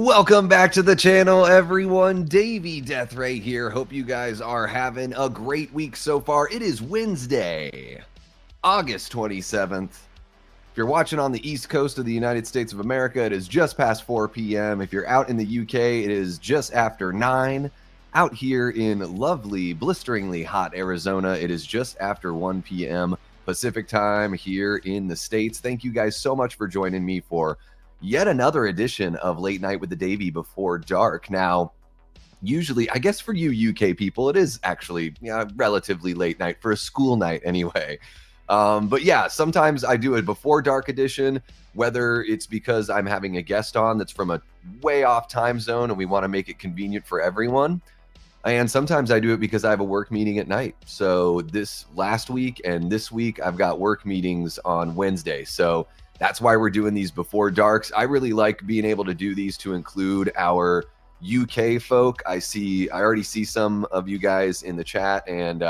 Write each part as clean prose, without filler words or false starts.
Welcome back to the channel, everyone. Davey Deathray here. Hope you guys are having a great week so far. It is Wednesday, August 27th. If you're watching on the East Coast of the United States of America, it is just past 4 p.m. If you're out in the UK, it is just after 9. Out here in lovely, blisteringly hot Arizona, it is just after 1 p.m. Pacific time here in the States. Thank you guys so much for joining me for yet another edition of Late Night with the Davey Before Dark. Now, usually, I guess for you UK people, it is actually relatively late night for a school night anyway. But yeah, sometimes I do a Before Dark edition, whether it's because I'm having a guest on that's from a way off time zone and we want to make it convenient for everyone. And sometimes I do it because I have a work meeting at night. So this last week and this week, I've got work meetings on Wednesday. So that's why we're doing these Before Darks. I really like being able to do these to include our UK folk. I already see some of you guys in the chat, and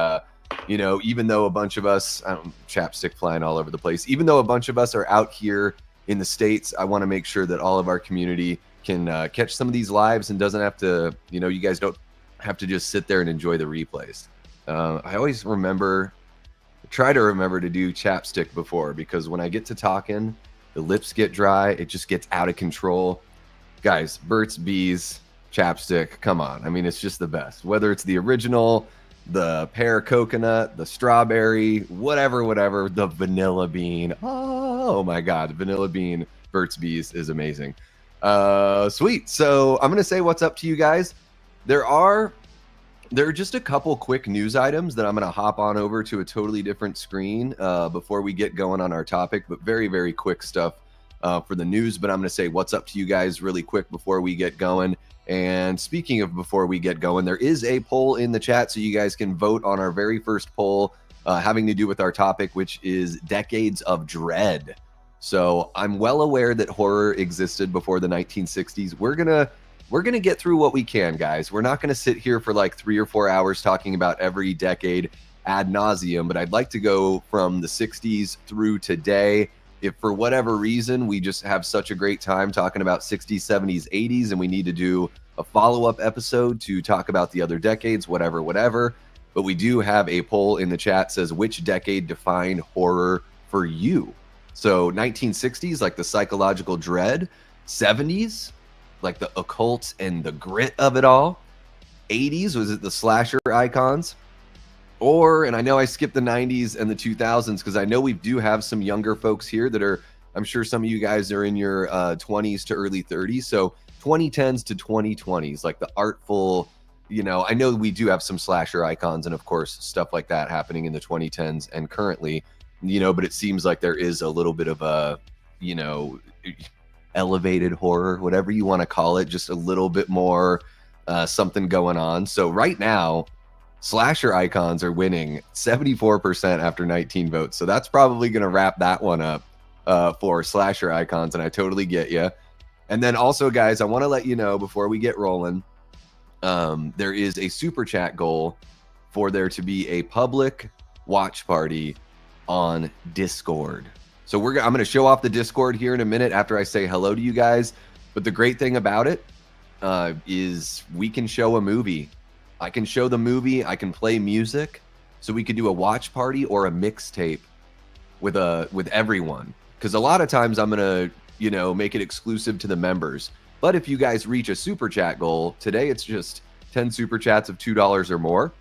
you know, even though a bunch of us, chapstick flying all over the place, even though a bunch of us are out here in the States, I want to make sure that all of our community can catch some of these lives and doesn't have to, you know, you guys don't have to just sit there and enjoy the replays. I always try to remember to do chapstick before, because when I get to talking, the lips get dry. It just gets out of control. Guys, Burt's Bees chapstick, come on. I mean, it's just the best. Whether it's the original, the pear coconut, the strawberry, whatever, the vanilla bean. Oh my God, vanilla bean Burt's Bees is amazing. Sweet. So I'm going to say what's up to you guys. There are just a couple quick news items that I'm going to hop on over to a totally different screen before we get going on our topic, but very, very quick stuff for the news. But I'm going to say what's up to you guys really quick before we get going. And speaking of before we get going, there is a poll in the chat, so you guys can vote on our very first poll having to do with our topic, which is decades of dread. So I'm well aware that horror existed before the 1960s. We're gonna get through what we can, guys. We're not gonna sit here for like 3 or 4 hours talking about every decade ad nauseum, but I'd like to go from the 60s through today. If for whatever reason we just have such a great time talking about 60s, 70s, 80s, and we need to do a follow-up episode to talk about the other decades, whatever. But we do have a poll in the chat says, which decade defined horror for you? So 1960s, like the psychological dread. 70s, like the occult and the grit of it all. 80s, was it the slasher icons? Or, and I know I skipped the 90s and the 2000s because I know we do have some younger folks here that are, I'm sure some of you guys are in your 20s to early 30s. So 2010s to 2020s, like the artful, you know, I know we do have some slasher icons and of course stuff like that happening in the 2010s and currently, you know, but it seems like there is a little bit of a, you know, elevated horror, whatever you want to call it, just a little bit more something going on. So right now, slasher icons are winning 74% after 19 votes. So that's probably going to wrap that one up for slasher icons, and I totally get you. And then also, guys, I want to let you know before we get rolling, there is a super chat goal for there to be a public watch party on Discord. So I'm going to show off the Discord here in a minute after I say hello to you guys. But the great thing about it is we can show a movie. I can show the movie. I can play music. So we could do a watch party or a mixtape with everyone. Because a lot of times I'm going to, you know, make it exclusive to the members. But if you guys reach a super chat goal, today it's just 10 super chats of $2 or more.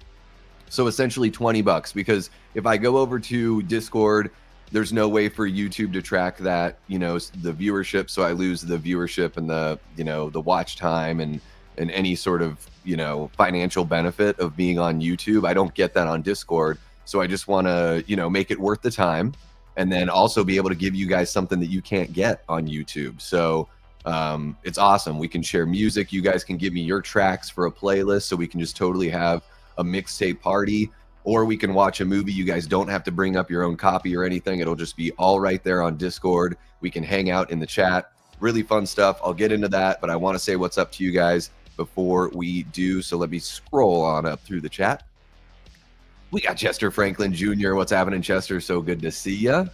So essentially $20. Because if I go over to Discord, there's no way for YouTube to track that, you know, the viewership. So I lose the viewership and the, you know, the watch time and any sort of, you know, financial benefit of being on YouTube. I don't get that on Discord. So I just want to, you know, make it worth the time and then also be able to give you guys something that you can't get on YouTube. So it's awesome. We can share music. You guys can give me your tracks for a playlist so we can just totally have a mixtape party. Or we can watch a movie. You guys don't have to bring up your own copy or anything. It'll just be all right there on Discord. We can hang out in the chat. Really fun stuff. I'll get into that, but I want to say what's up to you guys before we do. So let me scroll on up through the chat. We got Chester Franklin Jr. What's happening, Chester? So good to see ya.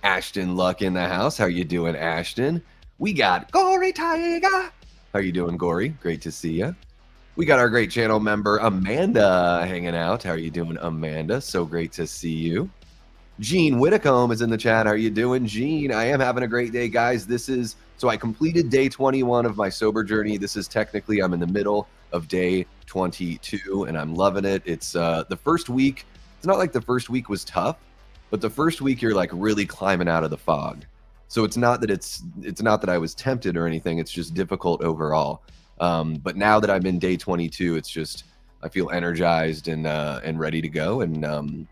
Ashton Luck in the house. How you doing, Ashton? We got Gory Tiger. How you doing, Gory? Great to see you. We got our great channel member, Amanda, hanging out. How are you doing, Amanda? So great to see you. Gene Whitcomb is in the chat. How are you doing, Gene? I am having a great day, guys. So I completed day 21 of my sober journey. This is technically, I'm in the middle of day 22, and I'm loving it. It's the first week. It's not like the first week was tough, but the first week you're like really climbing out of the fog. So it's not that I was tempted or anything. It's just difficult overall. But now that I'm in day 22, it's just I feel energized and ready to go, and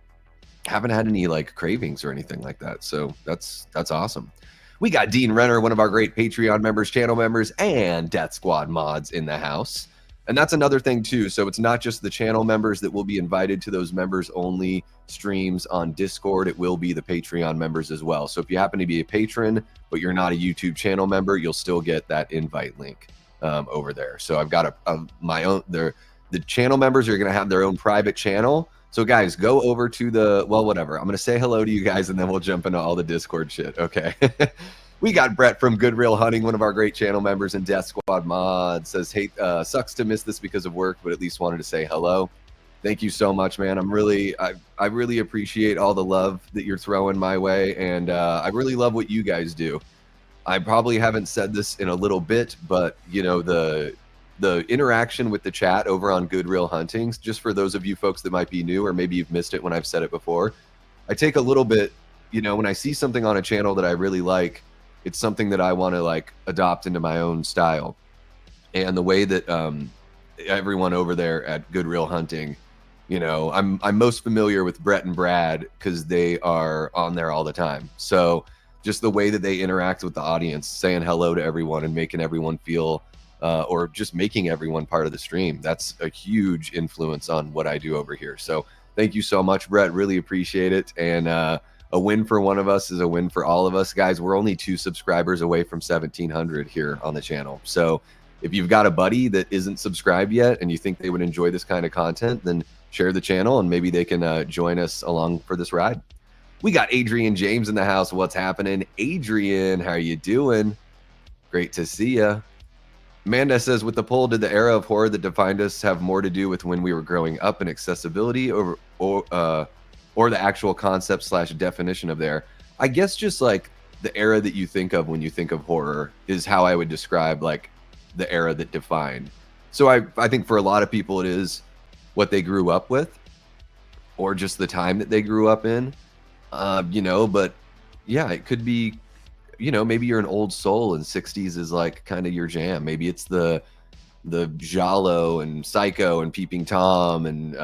haven't had any like cravings or anything like that. So that's awesome. We got Dean Renner, one of our great Patreon members, channel members, and Death Squad mods in the house. And that's another thing too. So it's not just the channel members that will be invited to those members only streams on Discord. It will be the Patreon members as well. So if you happen to be a patron, but you're not a YouTube channel member, you'll still get that invite link over there. So I've got my own, the channel members are going to have their own private channel. So guys, go over to whatever. I'm going to say hello to you guys and then we'll jump into all the Discord shit. Okay. We got Brett from Good Real Hunting, one of our great channel members and Death Squad mod, says, hey, sucks to miss this because of work, but at least wanted to say hello. Thank you so much, man. I really appreciate all the love that you're throwing my way, and I really love what you guys do. I probably haven't said this in a little bit, but you know, the interaction with the chat over on Good Real Hunting, just for those of you folks that might be new or maybe you've missed it when I've said it before, I take a little bit, you know, when I see something on a channel that I really like, it's something that I want to like adopt into my own style. And the way that everyone over there at Good Real Hunting, you know, I'm most familiar with Brett and Brad because they are on there all the time. So just the way that they interact with the audience, saying hello to everyone and making everyone feel or just making everyone part of the stream, that's a huge influence on what I do over here. So thank you so much, Brett. Really appreciate it. And a win for one of us is a win for all of us. Guys, we're only 2 subscribers away from 1,700 here on the channel. So if you've got a buddy that isn't subscribed yet and you think they would enjoy this kind of content, then share the channel and maybe they can join us along for this ride. We got Adrian James in the house. What's happening? Adrian, how are you doing? Great to see you. Amanda says, with the poll, did the era of horror that defined us have more to do with when we were growing up in accessibility or the actual concept / definition of there? I guess just like the era that you think of when you think of horror is how I would describe like the era that defined. So I think for a lot of people it is what they grew up with or just the time that they grew up in, you know, but yeah, it could be, you know, maybe you're an old soul and 60s is like kind of your jam. Maybe it's the Giallo and Psycho and Peeping Tom and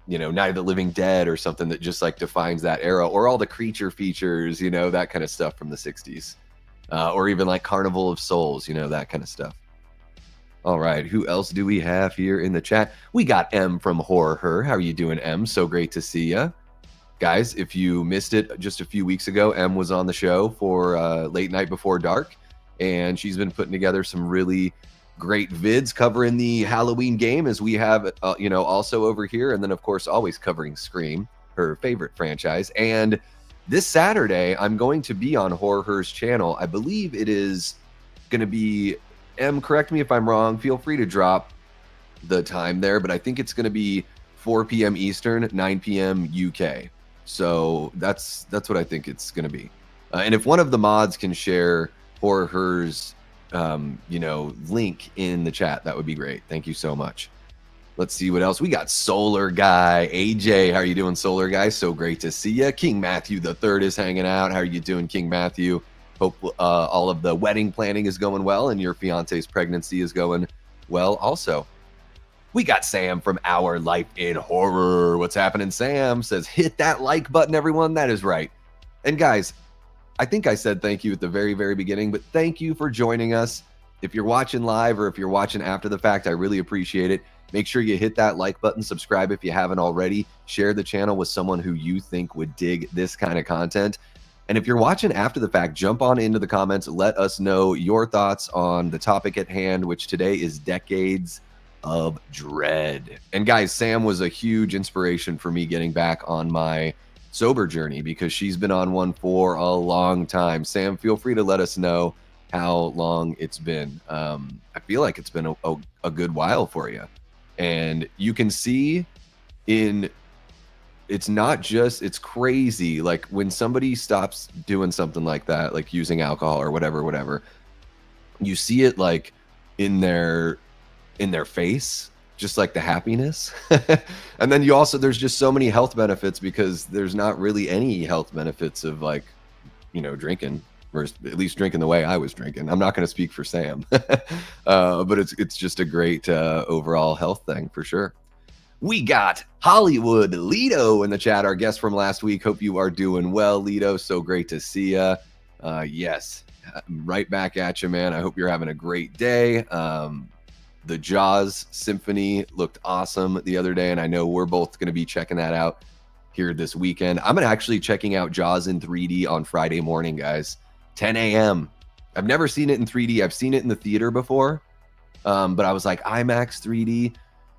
you know, Night of the Living Dead or something that just like defines that era, or all the creature features, you know, that kind of stuff from the 60s, or even like Carnival of Souls, you know, that kind of stuff. All right, who else do we have here in the chat? We got M from Horror Her. How are you doing, M? So great to see you. Guys, if you missed it just a few weeks ago, M was on the show for Late Night Before Dark, and she's been putting together some really great vids covering the Halloween game, as we have, you know, also over here. And then, of course, always covering Scream, her favorite franchise. And this Saturday, I'm going to be on Horror Her's channel. I believe it is going to be, M, correct me if I'm wrong. Feel free to drop the time there, but I think it's going to be 4 p.m. Eastern, 9 p.m. UK. So that's what I think it's going to be. And if one of the mods can share Horror Her's you know, link in the chat, that would be great. Thank you so much. Let's see what else we got. Solar Guy, AJ, how are you doing, Solar Guy? So great to see you. King Matthew the Third is hanging out. How are you doing, King Matthew? Hope all of the wedding planning is going well and your fiance's pregnancy is going well also. We got Sam from Our Life in Horror. What's happening, Sam? Says, hit that like button, everyone. That is right. And guys, I think I said thank you at the very, very beginning, but thank you for joining us. If you're watching live or if you're watching after the fact, I really appreciate it. Make sure you hit that like button, subscribe if you haven't already, share the channel with someone who you think would dig this kind of content. And if you're watching after the fact, jump on into the comments. Let us know your thoughts on the topic at hand, which today is Decades of Dread. And guys, Sam was a huge inspiration for me getting back on my sober journey because she's been on one for a long time. Sam, feel free to let us know how long it's been. I feel like it's been a good while for you. And you can see it's not just, it's crazy. Like when somebody stops doing something like that, like using alcohol or whatever, you see it like in their face, just like the happiness. And then you also, there's just so many health benefits because there's not really any health benefits of like, drinking, or at least drinking the way I was drinking. I'm not going to speak for Sam, but it's just a great overall health thing for sure. We got Hollywood Lido in the chat, our guest from last week. Hope you are doing well, Lido. So great to see you. Yes, right back at you, man. I hope you're having a great day. The Jaws Symphony looked awesome the other day, and I know we're both going to be checking that out here this weekend. I'm actually checking out Jaws in 3D on Friday morning, guys. 10 a.m. I've never seen it in 3D. I've seen it in the theater before, but I was like, IMAX 3D.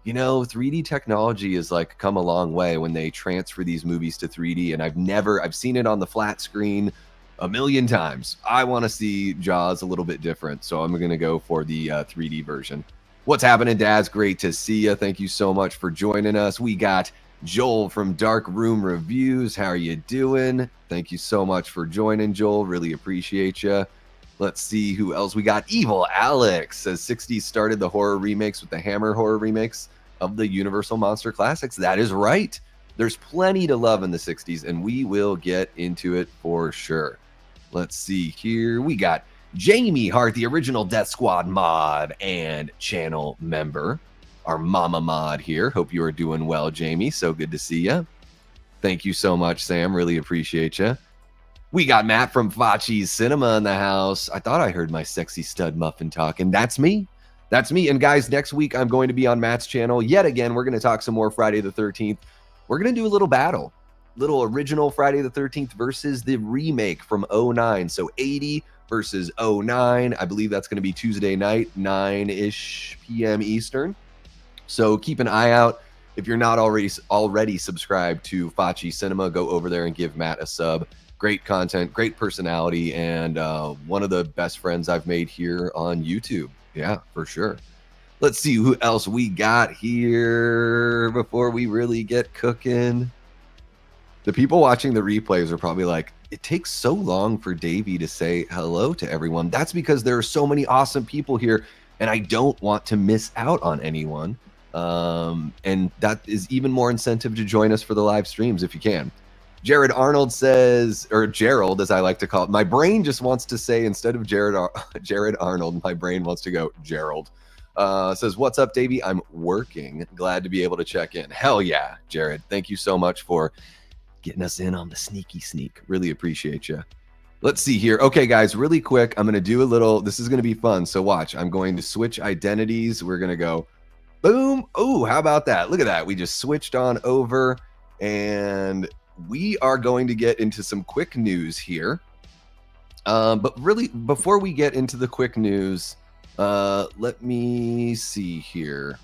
3D technology has like come a long way when they transfer these movies to 3D, and I've seen it on the flat screen a million times. I want to see Jaws a little bit different, so I'm going to go for the 3D version. What's happening, Daz? Great to see you. Thank you so much for joining us. We got Joel from Dark Room Reviews. How are you doing? Thank you so much for joining, Joel. Really appreciate you. Let's see who else. We got Evil Alex says 60s started the horror remakes with the Hammer horror remakes of the Universal Monster Classics. That is right. There's plenty to love in the 60s, and we will get into it for sure. Let's see here. We got Jamie Hart, the original Death Squad mod and channel member. Our mama mod here. Hope you are doing well, Jamie. So good to see you. Thank you so much, Sam. Really appreciate you. We got Matt from Fachi's Cinema in the house. I thought I heard my sexy stud muffin talking. That's me. That's me. And guys, next week I'm going to be on Matt's channel. Yet again, we're going to talk some more Friday the 13th. We're going to do a little battle. Little original Friday the 13th versus the remake from 09. So 80 versus 09. I believe that's going to be Tuesday night, 9-ish p.m. Eastern. So keep an eye out. If you're not already subscribed to Fachi Cinema, go over there and give Matt a sub. Great content, great personality, and one of the best friends I've made here on YouTube. Yeah, for sure. Let's see who else we got here before we really get cooking. The people watching the replays are probably like, it takes so long for Davey to say hello to everyone. That's because there are so many awesome people here, and I don't want to miss out on anyone. And that is even more incentive to join us for the live streams if you can. Jared Arnold says, or Gerald, as I like to call it, my brain just wants to say, instead of Jared Arnold, my brain wants to go Gerald. Says, what's up, Davey? I'm working. Glad to be able to check in. Hell yeah, Jared. Thank you so much for getting us in on the sneaky sneak. Really appreciate you. Let's see here. Okay, guys, really quick. I'm going to do a little, this is going to be fun. So watch, I'm going to switch identities. We're going to go boom. Oh, how about that? Look at that. We just switched on over, and we are going to get into some quick news here. But really, before we get into the quick news, let me see here.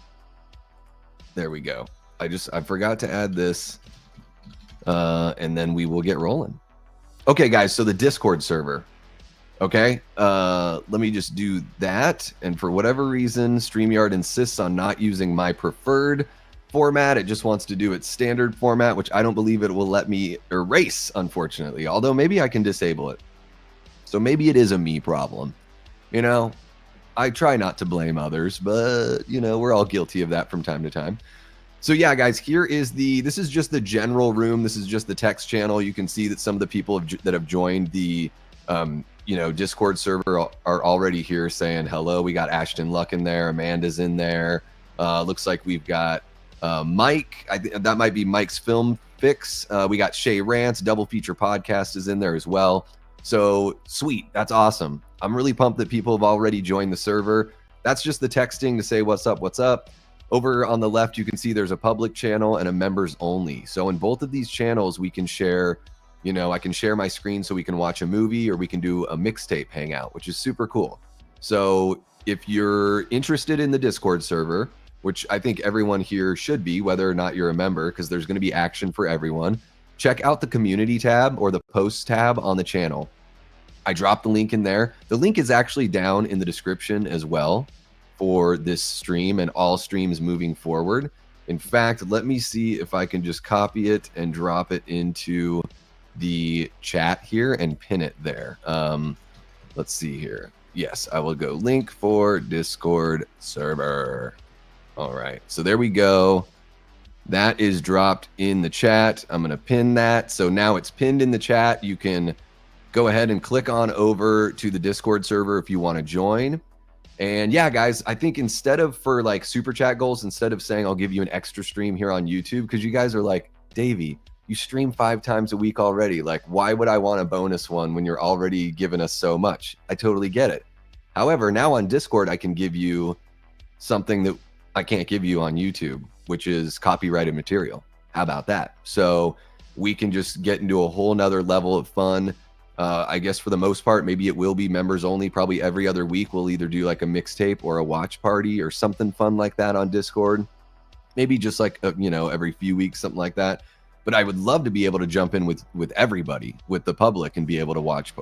There we go. I forgot to add this, and then we will get rolling. Okay, guys, so the Discord server. Okay, let me just do that. And for whatever reason, StreamYard insists on not using my preferred format. It just wants to do its standard format, which I don't believe it will let me erase, unfortunately. Although maybe I can disable it. So maybe it is a me problem. I try not to blame others, but, we're all guilty of that from time to time. So yeah, guys, here is this is just the general room. This is just the text channel. You can see that some of the people that have joined the Discord server are already here saying hello. We got Ashton Luck in there. Amanda's in there. Looks like we've got Mike. That might be Mike's Film Fix. We got Shay Rants. Double Feature Podcast is in there as well. So sweet. That's awesome. I'm really pumped that people have already joined the server. That's just the texting to say what's up, what's up. Over on the left, you can see there's a public channel and a members only. So in both of these channels, we can share, I can share my screen so we can watch a movie, or we can do a mixtape hangout, which is super cool. So if you're interested in the Discord server, which I think everyone here should be, whether or not you're a member, because there's going to be action for everyone, check out the community tab or the posts tab on the channel. I dropped the link in there. The link is actually down in the description as well for this stream and all streams moving forward. In fact, let me see if I can just copy it and drop it into the chat here and pin it there. Let's see here. Yes, I will go link for Discord server. All right, so there we go. That is dropped in the chat. I'm going to pin that. So now it's pinned in the chat. You can go ahead and click on over to the Discord server if you want to join. And yeah, guys, I think instead of for like super chat goals, instead of saying I'll give you an extra stream here on YouTube, because you guys are like, Davey, you stream 5 times a week already. Like, why would I want a bonus one when you're already giving us so much? I totally get it. However, now on Discord, I can give you something that I can't give you on YouTube, which is copyrighted material. How about that? So we can just get into a whole nother level of fun. I guess for the most part, maybe it will be members only. Probably every other week, we'll either do like a mixtape or a watch party or something fun like that on Discord. Maybe just like, every few weeks, something like that. But I would love to be able to jump in with everybody, with the public, and be able to watch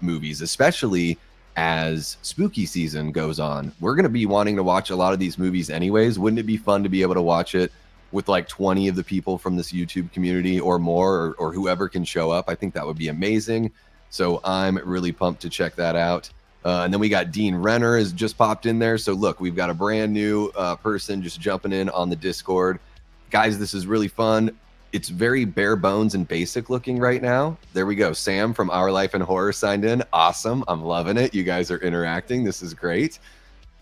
movies, especially as spooky season goes on. We're going to be wanting to watch a lot of these movies anyways. Wouldn't it be fun to be able to watch it with like 20 of the people from this YouTube community or more, or whoever can show up? I think that would be amazing. So I'm really pumped to check that out. And then we got Dean Renner has just popped in there. So look, we've got a brand new person just jumping in on the Discord. Guys, this is really fun. It's very bare bones and basic looking right now. There we go. Sam from Our Life in Horror signed in. Awesome. I'm loving it. You guys are interacting. This is great.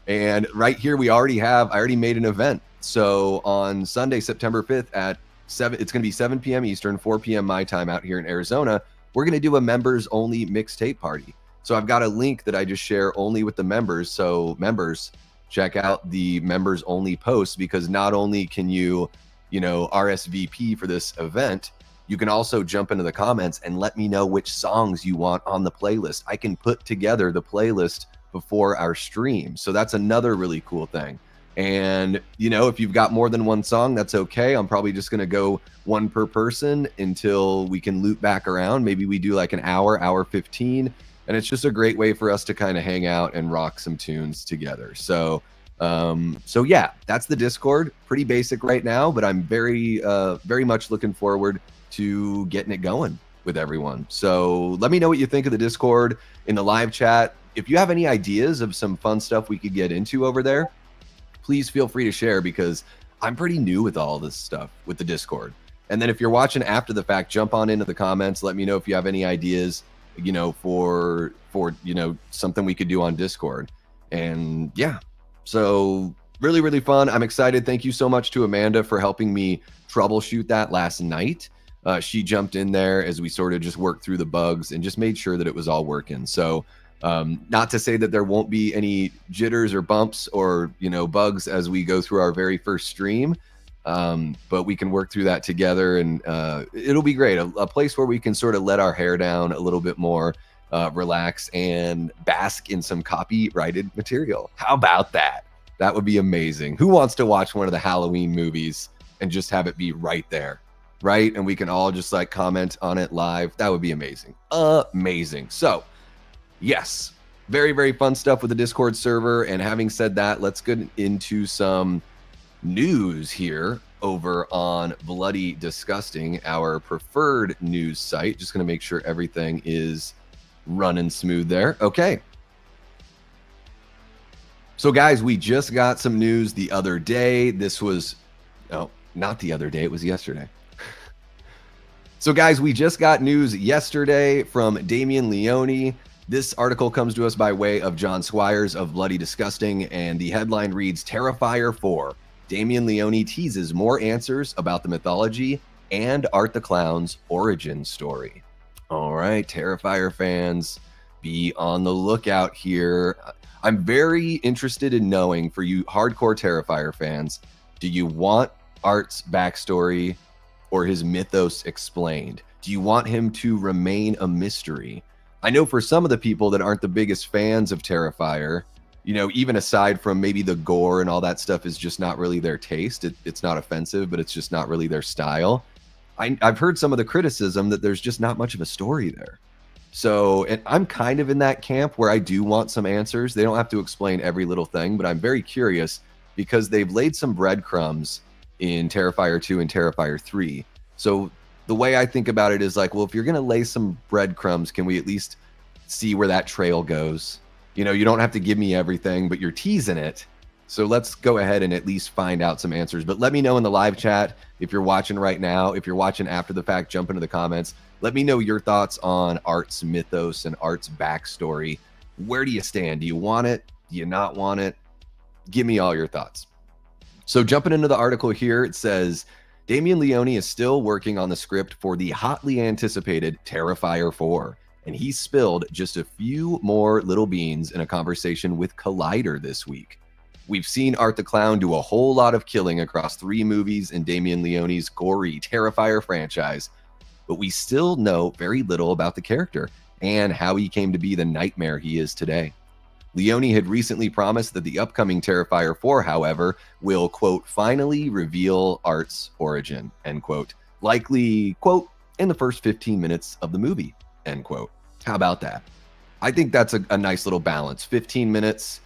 And right here, I already made an event. So on Sunday, September 5th at 7, it's going to be 7 p.m. Eastern, 4 p.m. my time out here in Arizona. We're going to do a members only mixtape party. So I've got a link that I just share only with the members. So members, check out the members only posts, because not only can you RSVP for this event, you can also jump into the comments and let me know which songs you want on the playlist. I can put together the playlist before our stream. So that's another really cool thing. And, if you've got more than one song, that's okay. I'm probably just going to go one per person until we can loop back around. Maybe we do like an hour 15. And it's just a great way for us to kind of hang out and rock some tunes together. So yeah, that's the Discord. Pretty basic right now, but I'm very much looking forward to getting it going with everyone. So let me know what you think of the Discord in the live chat. If you have any ideas of some fun stuff we could get into over there, please feel free to share, because I'm pretty new with all this stuff with the Discord. And then if you're watching after the fact, jump on into the comments. Let me know if you have any ideas, for something we could do on Discord. And yeah, so really, really fun. I'm excited. Thank you so much to Amanda for helping me troubleshoot that last night. She jumped in there as we sort of just worked through the bugs and just made sure that it was all working. So not to say that there won't be any jitters or bumps or, bugs as we go through our very first stream. But we can work through that together, and it'll be great. A place where we can sort of let our hair down a little bit more, relax, and bask in some copyrighted material. How about that? That would be amazing. Who wants to watch one of the Halloween movies and just have it be right there, right? And we can all just like comment on it live. That would be amazing. Amazing. So yes, very, very fun stuff with the Discord server. And having said that, let's get into some news here over on Bloody Disgusting, our preferred news site. Just going to make sure everything is running smooth there. Okay. So guys, we just got some news the other day. Not the other day. It was yesterday. So guys, we just got news yesterday from Damian Leone. This article comes to us by way of John Squires of Bloody Disgusting, and the headline reads, Terrifier 4. Damian Leone teases more answers about the mythology and Art the Clown's origin story. All right, Terrifier fans, be on the lookout here. I'm very interested in knowing, for you hardcore Terrifier fans, do you want Art's backstory or his mythos explained? Do you want him to remain a mystery? I know for some of the people that aren't the biggest fans of Terrifier, even aside from maybe the gore and all that stuff is just not really their taste. It's not offensive, but it's just not really their style. I've heard some of the criticism that there's just not much of a story there. So, and I'm kind of in that camp where I do want some answers. They don't have to explain every little thing, but I'm very curious because they've laid some breadcrumbs in Terrifier 2 and Terrifier 3. So the way I think about it is like, well, if you're going to lay some breadcrumbs, can we at least see where that trail goes? You know, you don't have to give me everything, but you're teasing it. So let's go ahead and at least find out some answers. But let me know in the live chat if you're watching right now. If you're watching after the fact, jump into the comments. Let me know your thoughts on Art's mythos and Art's backstory. Where do you stand? Do you want it? Do you not want it? Give me all your thoughts. So jumping into the article here, it says, Damien Leone is still working on the script for the hotly anticipated Terrifier 4. And he spilled just a few more little beans in a conversation with Collider this week. We've seen Art the Clown do a whole lot of killing across 3 movies in Damien Leone's gory Terrifier franchise, but we still know very little about the character and how he came to be the nightmare he is today. Leone had recently promised that the upcoming Terrifier 4, however, will, quote, finally reveal Art's origin, end quote, likely, quote, in the first 15 minutes of the movie, end quote. How about that? I think that's a nice little balance. 15 minutes,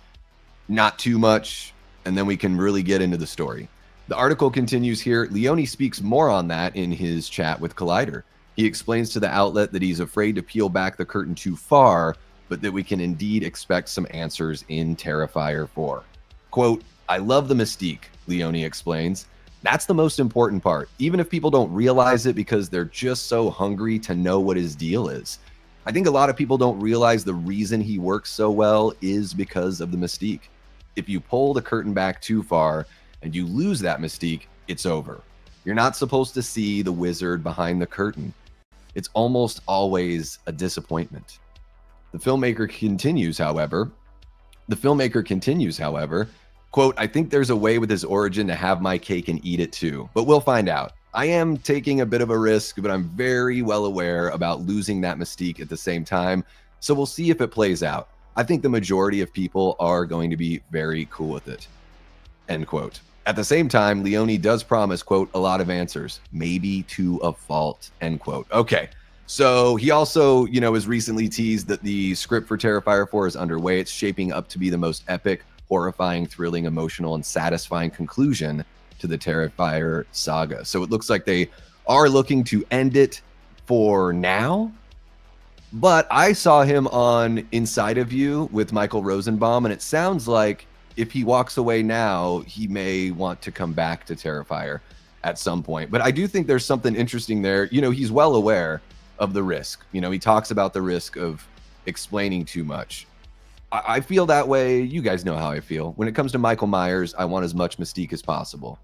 not too much, and then we can really get into the story. The article continues here. Leone speaks more on that in his chat with Collider. He explains to the outlet that he's afraid to peel back the curtain too far, but that we can indeed expect some answers in Terrifier 4. Quote, I love the mystique, Leone explains. That's the most important part, even if people don't realize it because they're just so hungry to know what his deal is. I think a lot of people don't realize the reason he works so well is because of the mystique. If you pull the curtain back too far and you lose that mystique, it's over. You're not supposed to see the wizard behind the curtain. It's almost always a disappointment. The filmmaker continues, however, quote, I think there's a way with his origin to have my cake and eat it too, but we'll find out. I am taking a bit of a risk, but I'm very well aware about losing that mystique at the same time, so we'll see if it plays out. I think the majority of people are going to be very cool with it, end quote. At the same time, Leone does promise, quote, a lot of answers, maybe to a fault, end quote. Okay. So he also, has recently teased that the script for Terrifier 4 is underway. It's shaping up to be the most epic, horrifying, thrilling, emotional, and satisfying conclusion to the Terrifier saga. So it looks like they are looking to end it for now. But I saw him on Inside of You with Michael Rosenbaum, and it sounds like if he walks away now, he may want to come back to Terrifier at some point. But I do think there's something interesting there. He's well aware of the risk. He talks about the risk of explaining too much. I feel that way. You guys know how I feel. When it comes to Michael Myers, I want as much mystique as possible.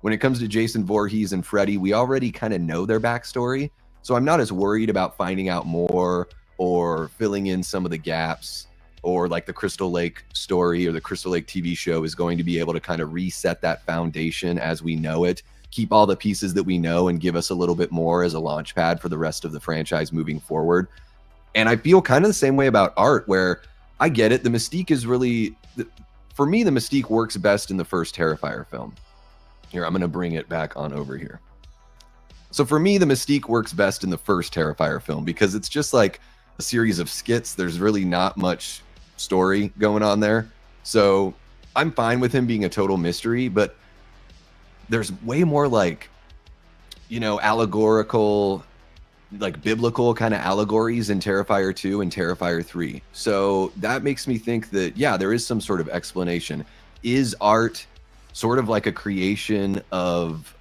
When it comes to Jason Voorhees and Freddy, we already kind of know their backstory. So I'm not as worried about finding out more or filling in some of the gaps, or like the Crystal Lake story or the Crystal Lake TV show is going to be able to kind of reset that foundation as we know it, keep all the pieces that we know and give us a little bit more as a launch pad for the rest of the franchise moving forward. And I feel kind of the same way about Art, where I get it. The mystique is really, for me, the mystique works best in the first Terrifier film. Here, I'm going to bring it back on over here. So for me, the mystique works best in the first Terrifier film because it's just like a series of skits. There's really not much story going on there. So I'm fine with him being a total mystery, but there's way more allegorical, like biblical kind of allegories in Terrifier 2 and Terrifier 3. So that makes me think that, yeah, there is some sort of explanation. Is Art sort of like a creation of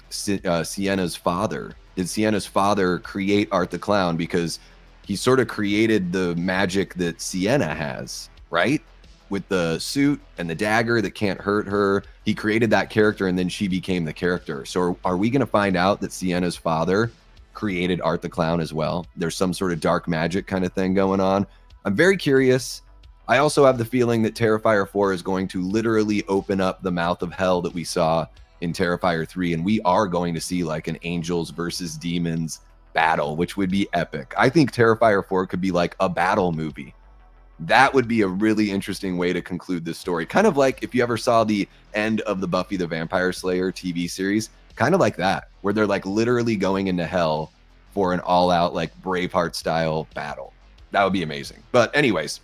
Sienna's father? Did Sienna's father create Art the Clown because he sort of created the magic that Sienna has, right? With the suit and the dagger that can't hurt her. He created that character and then she became the character. So are we going to find out that Sienna's father created Art the Clown as well? There's some sort of dark magic kind of thing going on. I'm very curious. I also have the feeling that Terrifier 4 is going to literally open up the mouth of hell that we saw in Terrifier 3, and we are going to see like an angels versus demons battle, which would be epic. I think Terrifier 4 could be like a battle movie. That would be a really interesting way to conclude this story. Kind of like if you ever saw the end of the Buffy the Vampire Slayer TV series, kind of like that, where they're like literally going into hell for an all-out like Braveheart style battle. That would be amazing. But anyways,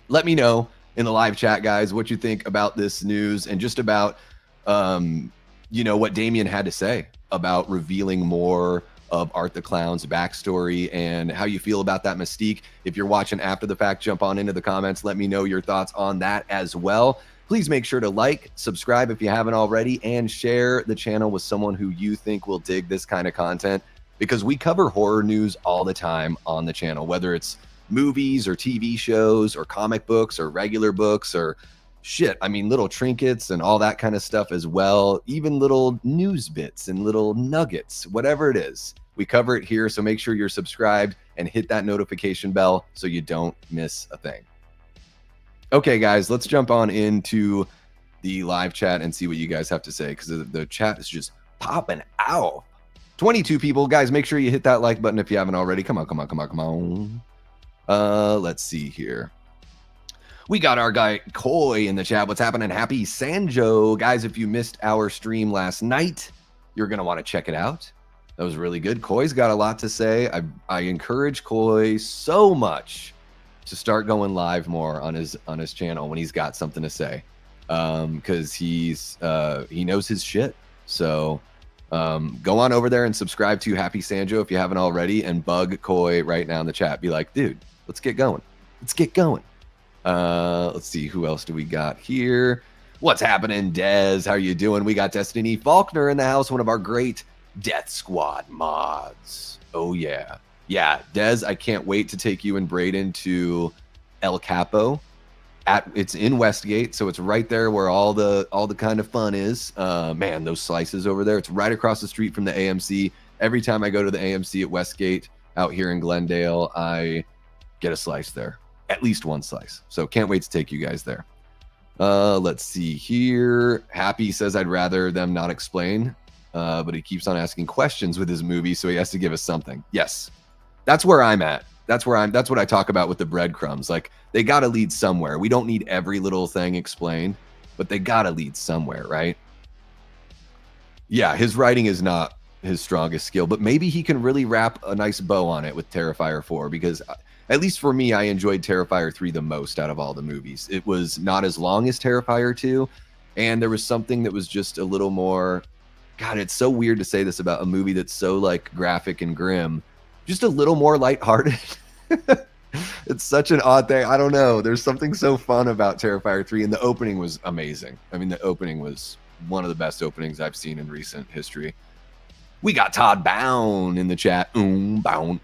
let me know in the live chat, guys, what you think about this news and just about what Damien had to say about revealing more of Art the Clown's backstory and how you feel about that mystique. If you're watching after the fact, jump on into the comments. Let me know your thoughts on that as well. Please make sure to like, subscribe if you haven't already, and share the channel with someone who you think will dig this kind of content, because we cover horror news all the time on the channel, whether it's movies or TV shows or comic books or regular books or little trinkets and all that kind of stuff as well. Even little news bits and little nuggets, whatever it is, we cover it here. So make sure you're subscribed and hit that notification bell so you don't miss a thing. Okay, guys, let's jump on into the live chat and see what you guys have to say, because the chat is just popping out. 22 people. Guys, make sure you hit that like button if you haven't already. Come on. Let's see here. We got our guy Koi in the chat. What's happening? Happy Sanjo. Guys, if you missed our stream last night, you're going to want to check it out. That was really good. Koi's got a lot to say. I encourage Koi so much to start going live more on his channel when he's got something to say, because he knows his shit. So go on over there and subscribe to Happy Sanjo if you haven't already, and bug Koi right now in the chat. Be like, dude, let's get going. Let's see, who else do we got here? What's happening, Dez? How are you doing? We got Destiny Faulkner in the house, one of our great Death Squad mods. Oh yeah. Dez, I can't wait to take you and Braden to El Capo. It's in Westgate, so it's right there where all the kind of fun is. Man, those slices over there. It's right across the street from the AMC. Every time I go to the AMC at Westgate out here in Glendale, I get a slice there. At least one slice. So can't wait to take you guys there. Let's see here. Happy says I'd rather them not explain, but he keeps on asking questions with his movie, so he has to give us something. Yes, that's where I'm at. That's what I talk about with the breadcrumbs. Like, they got to lead somewhere. We don't need every little thing explained, but they got to lead somewhere, right? Yeah, his writing is not his strongest skill, but maybe he can really wrap a nice bow on it with Terrifier 4, because at least for me, I enjoyed Terrifier 3 the most out of all the movies. It was not as long as Terrifier 2, and there was something that was just a little more... God, it's so weird to say this about a movie that's so, like, graphic and grim. Just a little more lighthearted. It's such an odd thing. I don't know. There's something so fun about Terrifier 3, and the opening was amazing. I mean, the opening was one of the best openings I've seen in recent history. We got Todd Bound in the chat. Bound.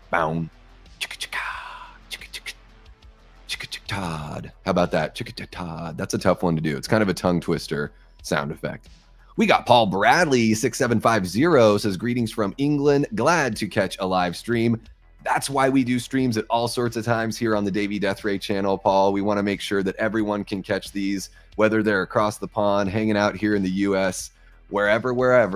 Todd. How about that? Todd. That's a tough one to do. It's kind of a tongue twister sound effect. We got Paul Bradley 6750 says, greetings from England. Glad to catch a live stream. That's why we do streams at all sorts of times here on the Davey Deathray channel, Paul. We want to make sure that everyone can catch these, whether they're across the pond, hanging out here in the US, wherever.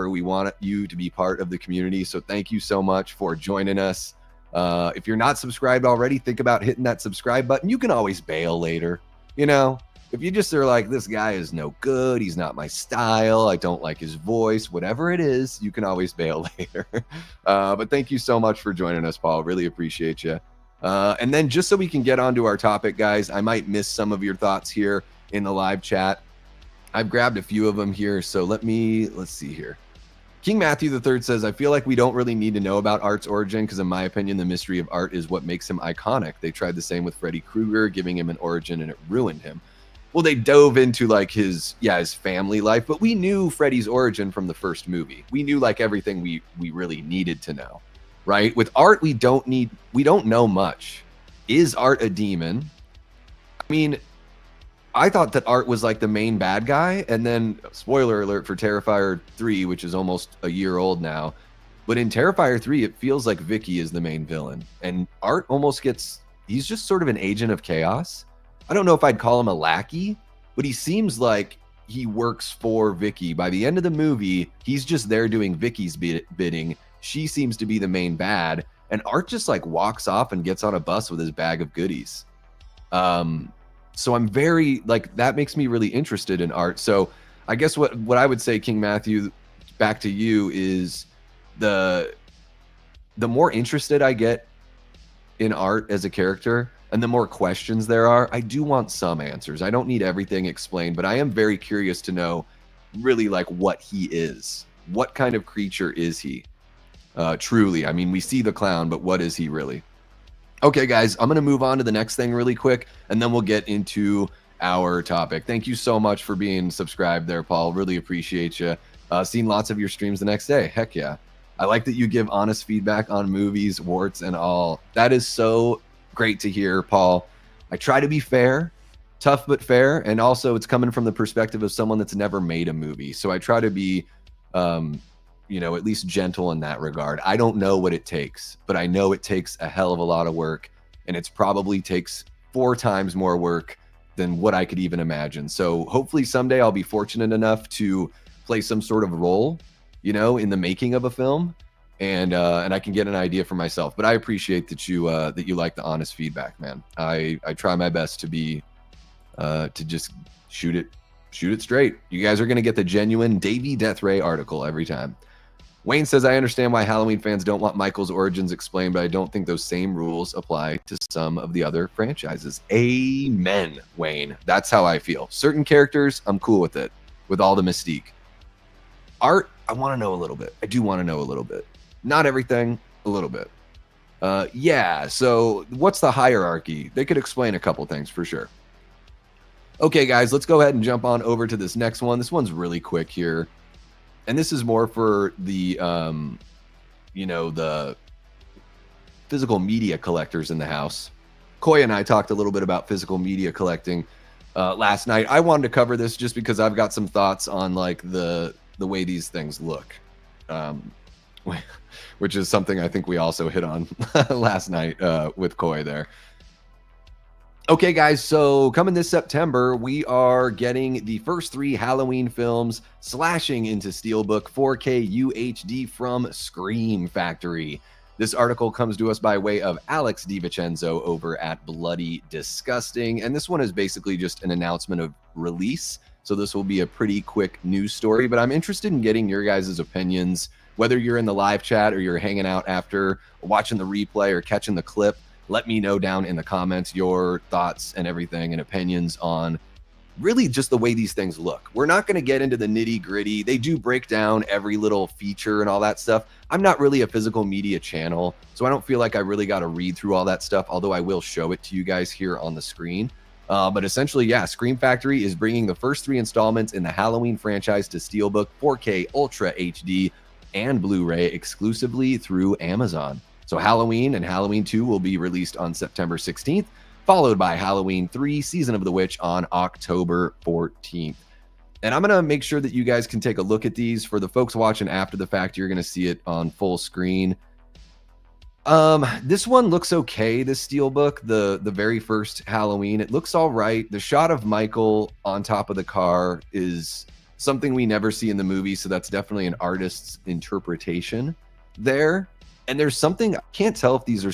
We want you to be part of the community. So thank you so much for joining us. If you're not subscribed already, think about hitting that subscribe button. You can always bail later. You know, if you just are like, this guy is no good, he's not my style, I don't like his voice, whatever it is, you can always bail later. But thank you so much for joining us, Paul. Really appreciate you. And then just so we can get on to our topic, guys, I might miss some of your thoughts here in the live chat. I've grabbed a few of them here, so let's see here. King Matthew III says, I feel like we don't really need to know about Art's origin, because in my opinion, the mystery of Art is what makes him iconic. They tried the same with Freddy Krueger, giving him an origin, and it ruined him. Well, they dove into like his family life, but we knew Freddy's origin from the first movie. We knew like everything we really needed to know, right? With Art, we don't know much. Is Art a demon? I mean, I thought that Art was like the main bad guy, and then spoiler alert for Terrifier 3, which is almost a year old now. But in Terrifier 3, it feels like Vicky is the main villain, and Art almost he's just sort of an agent of chaos. I don't know if I'd call him a lackey, but he seems like he works for Vicky. By the end of the movie, he's just there doing Vicky's bidding. She seems to be the main bad, and Art just like walks off and gets on a bus with his bag of goodies. So I'm very like, that makes me really interested in Art. So I guess what I would say, King Matthew, back to you, is the more interested I get in art as a character and the more questions there are, I do want some answers. I don't need everything explained, but I am very curious to know really like what he is. What kind of creature is he? Truly. I mean, we see the clown, but what is he really? Okay, guys, I'm going to move on to the next thing really quick, and then we'll get into our topic. Thank you so much for being subscribed there, Paul. Really appreciate you. Seen lots of your streams the next day. Heck yeah. I like that you give honest feedback on movies, warts and all. That is so great to hear, Paul. I try to be fair, tough but fair, and also it's coming from the perspective of someone that's never made a movie. So I try to be, you know, at least gentle in that regard. I don't know what it takes, but I know it takes a hell of a lot of work, and it's probably takes 4 times more work than what I could even imagine. So hopefully someday I'll be fortunate enough to play some sort of role, you know, in the making of a film, and I can get an idea for myself. But I appreciate that you like the honest feedback, man. I try my best to be to just shoot it straight. You guys are gonna get the genuine Davey Deathray article every time. Wayne says, I understand why Halloween fans don't want Michael's origins explained, but I don't think those same rules apply to some of the other franchises. Amen, Wayne. That's how I feel. Certain characters, I'm cool with it, with all the mystique. Art, I want to know a little bit. I do want to know a little bit. Not everything, a little bit. Yeah, so what's the hierarchy? They could explain a couple things for sure. Okay, guys, let's go ahead and jump on over to this next one. This one's really quick here. And this is more for the, you know, the physical media collectors in the house. Koya and I talked a little bit about physical media collecting last night. I wanted to cover this just because I've got some thoughts on like the way these things look, which is something I think we also hit on last night with Koya there. Okay, guys, so coming this September, we are getting the first 3 Halloween films slashing into Steelbook 4K UHD from Scream Factory. This article comes to us by way of Alex DiVincenzo over at Bloody Disgusting, and this one is basically just an announcement of release, so this will be a pretty quick news story, but I'm interested in getting your guys' opinions, whether you're in the live chat or you're hanging out after watching the replay or catching the clip. Let me know down in the comments your thoughts and everything and opinions on really just the way these things look. We're not going to get into the nitty gritty. They do break down every little feature and all that stuff. I'm not really a physical media channel, so I don't feel like I really got to read through all that stuff, although I will show it to you guys here on the screen. But essentially, yeah, Scream Factory is bringing the first 3 installments in the Halloween franchise to Steelbook 4K Ultra HD and Blu-ray exclusively through Amazon. So Halloween and Halloween 2 will be released on September 16th, followed by Halloween 3 Season of the Witch on October 14th. And I'm going to make sure that you guys can take a look at these. For the folks watching after the fact, you're going to see it on full screen. This one looks okay, this Steelbook, the very first Halloween. It looks all right. The shot of Michael on top of the car is something we never see in the movie, so that's definitely an artist's interpretation there. And there's something, I can't tell if these are,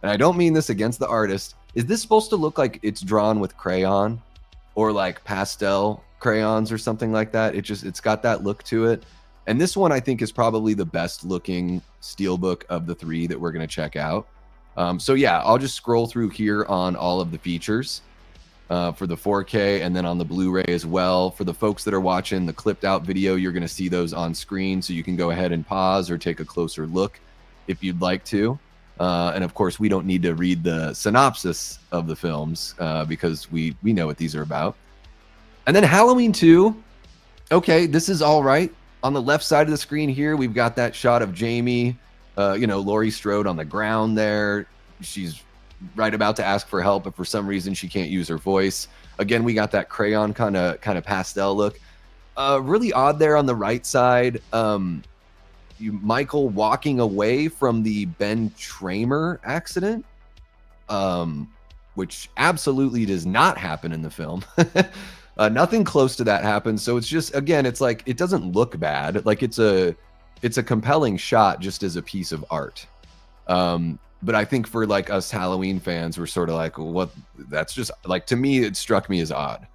and I don't mean this against the artist, is this supposed to look like it's drawn with crayon or like pastel crayons or something like that? It's got that look to it. And this one I think is probably the best looking Steelbook of the 3 that we're going to check out. So yeah, I'll just scroll through here on all of the features for the 4K and then on the Blu-ray as well. For the folks that are watching the clipped out video, you're going to see those on screen, so you can go ahead and pause or take a closer look if you'd like to. And of course, we don't need to read the synopsis of the films because we know what these are about. And then Halloween 2. Okay, this is all right. On the left side of the screen here, we've got that shot of Jamie, you know, Laurie Strode on the ground there. She's right about to ask for help, but for some reason she can't use her voice. Again, we got that crayon kind of pastel look. Really odd there on the right side. Michael walking away from the Ben Tramer accident, which absolutely does not happen in the film. Nothing close to that happens. So it's just, again, it's like, it doesn't look bad. Like it's a compelling shot just as a piece of art. But I think for like us Halloween fans, we're sort of like, what? That's just like, to me, it struck me as odd.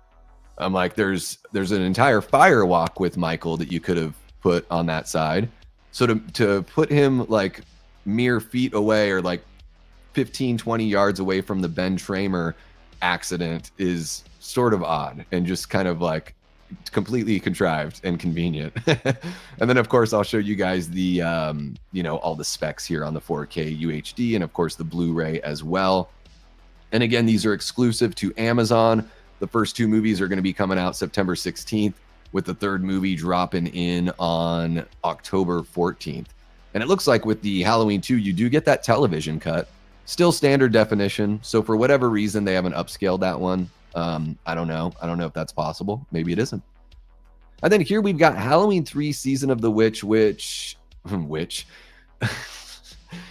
I'm like, there's an entire firewalk with Michael that you could have put on that side. So to put him like mere feet away, or like 15, 20 yards away from the Ben Tramer accident is sort of odd and just kind of like completely contrived and convenient. And then of course I'll show you guys the all the specs here on the 4K UHD, and of course the Blu-ray as well. And again, these are exclusive to Amazon. The first 2 movies are going to be coming out September 16th, with the 3rd movie dropping in on October 14th. And it looks like with the Halloween 2, you do get that television cut. Still standard definition. So for whatever reason, they haven't upscaled that one. I don't know. I don't know if that's possible. Maybe it isn't. And then here we've got Halloween 3 Season of the Witch,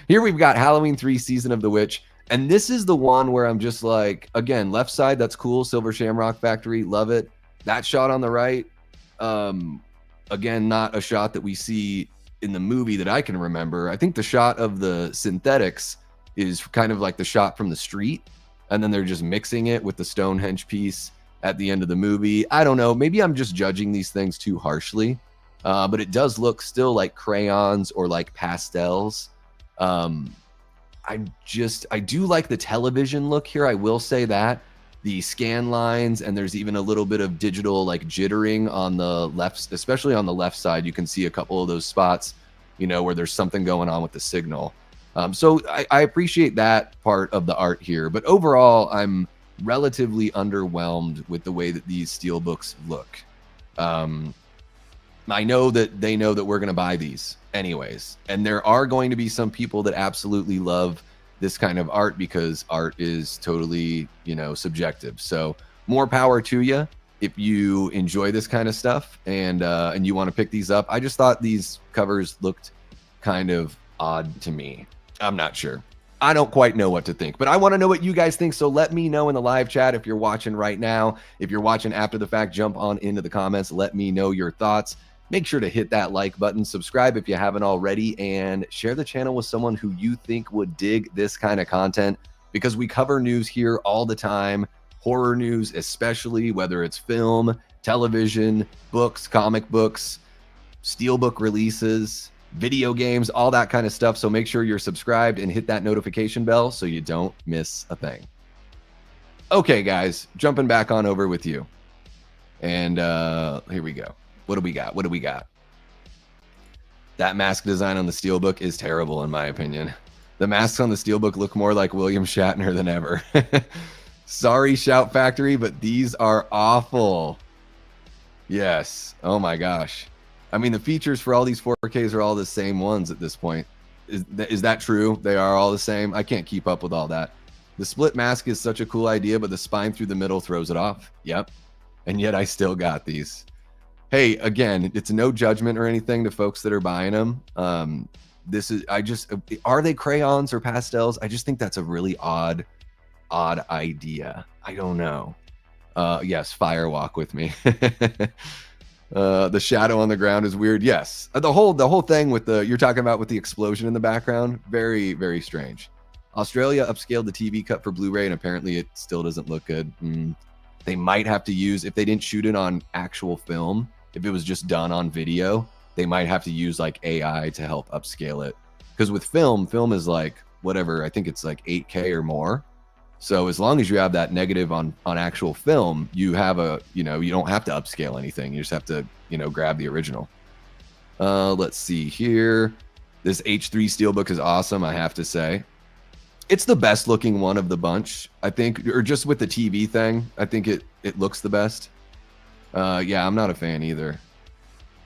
here we've got Halloween 3 Season of the Witch. And this is the one where I'm just like, again, left side, that's cool. Silver Shamrock Factory, love it. That shot on the right, again, not a shot that we see in the movie that I can remember. I think the shot of the synthetics is kind of like the shot from the street, and then they're just mixing it with the Stonehenge piece at the end of the movie. I don't know. Maybe I'm just judging these things too harshly, but it does look still like crayons or like pastels. I do like the television look here. I will say that. The scan lines, and there's even a little bit of digital like jittering on the left, especially on the left side. You can see a couple of those spots, where there's something going on with the signal. So I appreciate that part of the art here, but overall, I'm relatively underwhelmed with the way that these steelbooks look. I know that they know that we're going to buy these anyways, and there are going to be some people that absolutely love this kind of art, because art is totally, subjective. So more power to you if you enjoy this kind of stuff and you want to pick these up. I just thought these covers looked kind of odd to me. I'm not sure. I don't quite know what to think, but I want to know what you guys think. So let me know in the live chat if you're watching right now. If you're watching after the fact, jump on into the comments. Let me know your thoughts. Make sure to hit that like button, subscribe if you haven't already, and share the channel with someone who you think would dig this kind of content, because we cover news here all the time, horror news especially, whether it's film, television, books, comic books, steelbook releases, video games, all that kind of stuff. So make sure you're subscribed and hit that notification bell so you don't miss a thing. Okay, guys, jumping back on over with you. And here we go. What do we got? What do we got? That mask design on the steelbook is terrible, in my opinion. The masks on the steelbook look more like William Shatner than ever. Sorry, Shout Factory, but these are awful. Yes. Oh my gosh. I mean, the features for all these 4Ks are all the same ones at this point. Is that true? They are all the same? I can't keep up with all that. The split mask is such a cool idea, but the spine through the middle throws it off. Yep. And yet I still got these. Hey, again, it's no judgment or anything to folks that are buying them. Are they crayons or pastels? I just think that's a really odd idea. I don't know. Yes, fire walk with me. The shadow on the ground is weird. Yes. The whole thing with you're talking about with the explosion in the background, very, very strange. Australia upscaled the TV cut for Blu-ray, and apparently it still doesn't look good. They might have to use, if they didn't shoot it on actual film, if it was just done on video, they might have to use like AI to help upscale it. Because with film is like whatever, I think it's like 8K or more. So as long as you have that negative on actual film, you have you don't have to upscale anything. You just have to, grab the original. Let's see here. This H3 steelbook is awesome, I have to say. It's the best looking one of the bunch, I think, or just with the TV thing. I think it looks the best. Yeah, I'm not a fan either.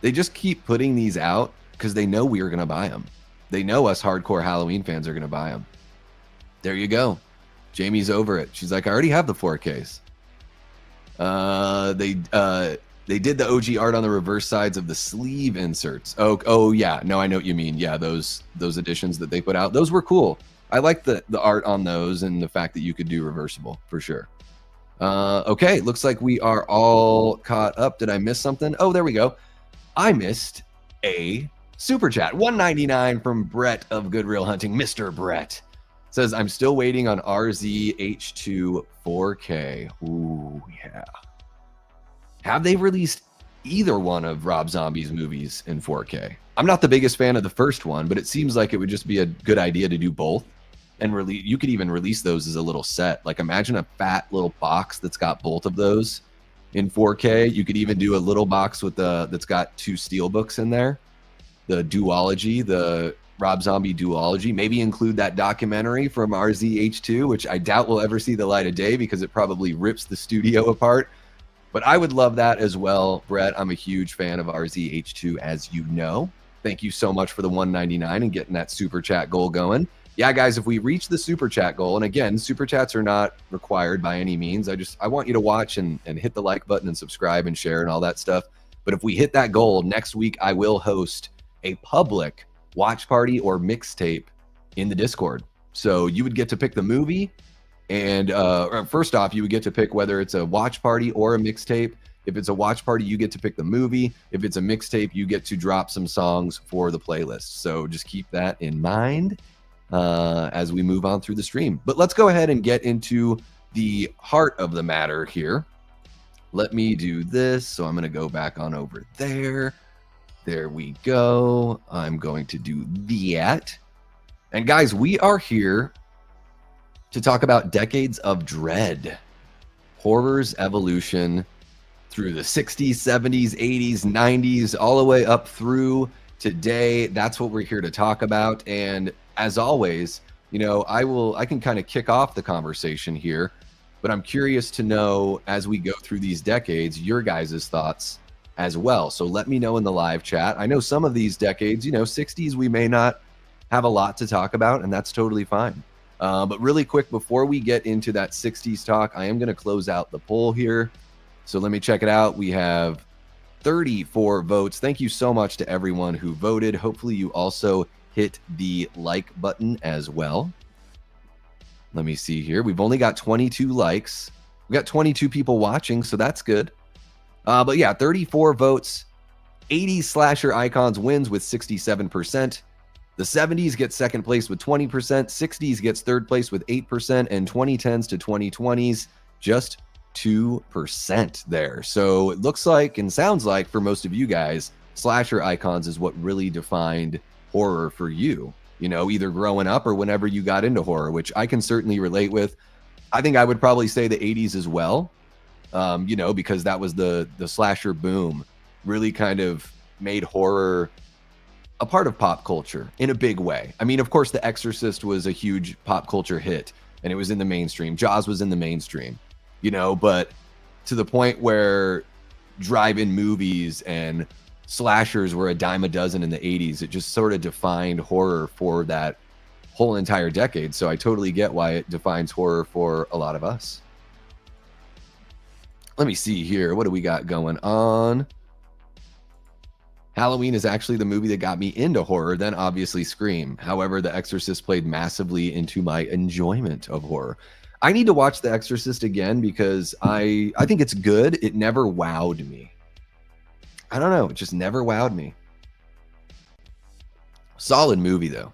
They just keep putting these out because they know we are going to buy them. They know us hardcore Halloween fans are going to buy them. There you go. Jamie's over it. She's like, I already have the 4Ks. They did the OG art on the reverse sides of the sleeve inserts. Oh yeah. No, I know what you mean. Yeah, those editions that they put out, those were cool. I like the art on those and the fact that you could do reversible for sure. Okay, looks like we are all caught up. Did I miss something? Oh, there we go. I missed a super chat. 199 from Brett of Good Real Hunting. Mr. Brett says, I'm still waiting on RZH2 4K. Ooh, yeah. Have they released either one of Rob Zombie's movies in 4K. I'm not the biggest fan of the first one, but it seems like it would just be a good idea to do both. And release, you could even release those as a little set. Like imagine a fat little box that's got both of those in 4K. You could even do a little box with that's got 2 steelbooks in there. The duology, the Rob Zombie duology. Maybe include that documentary from RZH2, which I doubt will ever see the light of day because it probably rips the studio apart. But I would love that as well, Brett. I'm a huge fan of RZH2, as you know. Thank you so much for the $1.99 and getting that super chat goal going. Yeah, guys, if we reach the super chat goal, and again, super chats are not required by any means. I want you to watch and hit the like button and subscribe and share and all that stuff. But if we hit that goal, next week I will host a public watch party or mixtape in the Discord. So you would get to pick the movie, and first off, you would get to pick whether it's a watch party or a mixtape. If it's a watch party, you get to pick the movie. If it's a mixtape, you get to drop some songs for the playlist. So just keep that in mind as we move on through the stream. But let's go ahead and get into the heart of the matter here. Let me do this. So I'm going to go back on over there. There we go. I'm going to do that. And guys, we are here to talk about decades of dread, horror's evolution through the 60s, 70s, 80s, 90s, all the way up through today. That's what we're here to talk about. And as always, you know, I can kind of kick off the conversation here, but I'm curious to know, as we go through these decades, your guys' thoughts as well. So let me know in the live chat. I know some of these decades, you know, 60s, we may not have a lot to talk about, and that's totally fine. But really quick, before we get into that 60s talk, I am going to close out the poll here. So let me check it out. We have 34 votes. Thank you so much to everyone who voted. Hopefully you also hit the like button as well. Let me see here. We've only got 22 likes. We got 22 people watching, so that's good. But yeah, 34 votes. 80s slasher icons wins with 67%. The 70s gets second place with 20%. 60s gets third place with 8%. And 2010s to 2020s, just 2% there. So it looks like and sounds like for most of you guys, slasher icons is what really defined horror for you. You know, either growing up or whenever you got into horror, which I can certainly relate with. I think I would probably say the 80s as well. You know, because that was the slasher boom really kind of made horror a part of pop culture in a big way. I mean, of course, The Exorcist was a huge pop culture hit and it was in the mainstream. Jaws was in the mainstream, you know, but to the point where drive-in movies and slashers were a dime a dozen in the 80s, it just sort of defined horror for that whole entire decade. So I totally get why it defines horror for a lot of us. Let me see here. What do we got going on? Halloween is actually the movie that got me into horror, then obviously Scream. However, The Exorcist played massively into my enjoyment of horror. I need to watch The Exorcist again because I think it's good. It never wowed me. I don't know. It just never wowed me. Solid movie, though.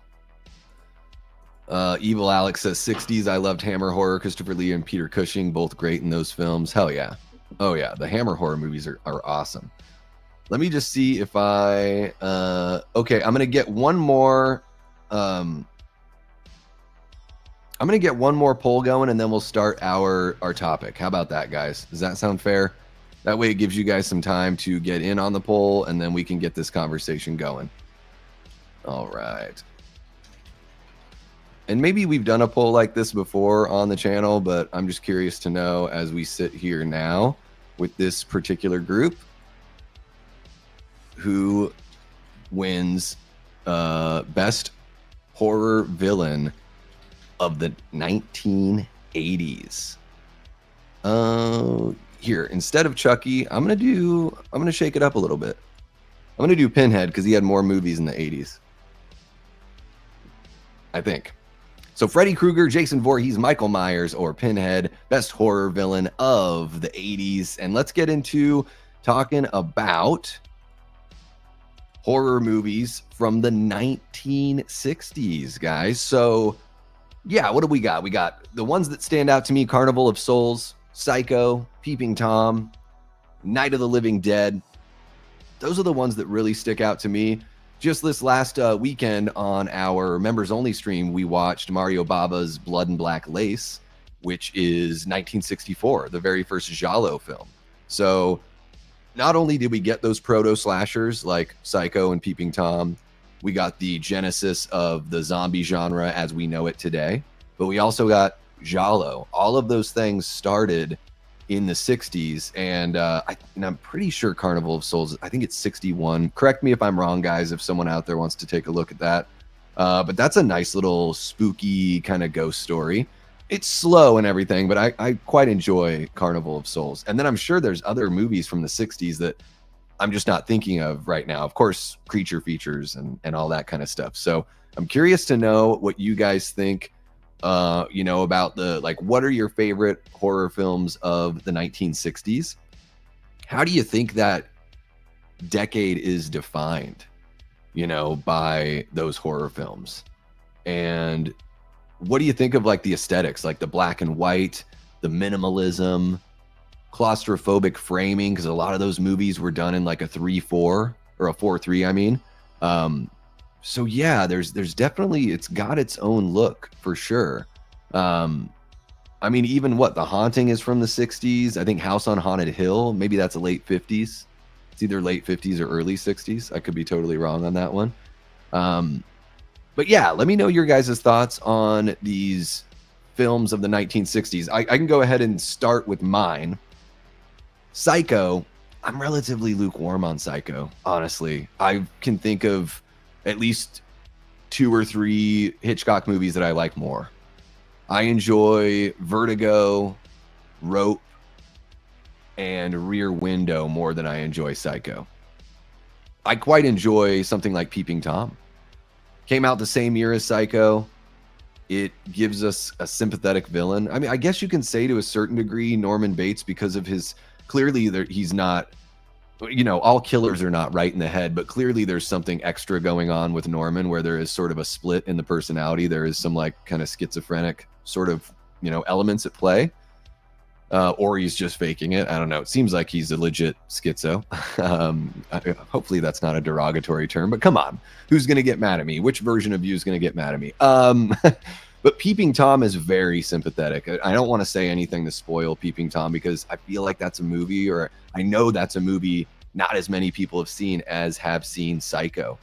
Evil Alex says 60s. I loved Hammer horror. Christopher Lee and Peter Cushing, both great in those films. Hell yeah. Oh yeah. The Hammer horror movies are awesome. Let me just see if I, okay, I'm going to get one more, I'm going to get one more poll going and then we'll start our topic. How about that, guys? Does that sound fair? That way it gives you guys some time to get in on the poll and then we can get this conversation going. All right. And maybe we've done a poll like this before on the channel, but I'm just curious to know as we sit here now with this particular group, who wins best horror villain of the 1980s. Here, instead of Chucky, I'm gonna shake it up a little bit. I'm gonna do Pinhead because he had more movies in the 80s, I think. So Freddy Krueger, Jason Voorhees, Michael Myers, or Pinhead, best horror villain of the 80s. And let's get into talking about horror movies from the 1960s, guys. So yeah, what do we got? We got the ones that stand out to me: Carnival of Souls, Psycho, Peeping Tom, Night of the Living Dead, those are the ones that really stick out to me. Just this last weekend on our members only stream, we watched Mario Baba's Blood and Black Lace, which is 1964, the very first giallo film. So not only did we get those proto slashers like Psycho and Peeping Tom, we got the genesis of the zombie genre as we know it today, but we also got giallo. All of those things started in the 60s, and I'm pretty sure Carnival of Souls, I think it's 61. Correct me if I'm wrong, guys, if someone out there wants to take a look at that. But that's a nice little spooky kind of ghost story. It's slow and everything, but I quite enjoy Carnival of Souls. And then I'm sure there's other movies from the 60s that I'm just not thinking of right now. Of course, creature features and all that kind of stuff. So I'm curious to know what you guys think, about what are your favorite horror films of the 1960s? How do you think that decade is defined, by those horror films? And what do you think of like the aesthetics, like the black and white, the minimalism, claustrophobic framing? Because a lot of those movies were done in like a 3-4 or a 4-3, I mean. So yeah, there's definitely, it's got its own look for sure. Even The Haunting is from the 60s. I think House on Haunted Hill, maybe that's a late 50s. It's either late 50s or early 60s. I could be totally wrong on that one. But yeah, let me know your guys' thoughts on these films of the 1960s. I can go ahead and start with mine. Psycho, I'm relatively lukewarm on Psycho, honestly. I can think of at least 2 or 3 Hitchcock movies that I like more. I enjoy Vertigo, Rope, and Rear Window more than I enjoy Psycho. I quite enjoy something like Peeping Tom. Came out the same year as Psycho. It gives us a sympathetic villain. I guess you can say to a certain degree Norman Bates, because of his, clearly he's not, all killers are not right in the head, but clearly there's something extra going on with Norman where there is sort of a split in the personality. There is some like kind of schizophrenic sort of, elements at play. Or he's just faking it. I don't know. It seems like he's a legit schizo. Hopefully that's not a derogatory term, but come on. Who's going to get mad at me? Which version of you is going to get mad at me? But Peeping Tom is very sympathetic. I don't want to say anything to spoil Peeping Tom because I feel like that's a movie, or I know that's a movie not as many people have seen as have seen Psycho.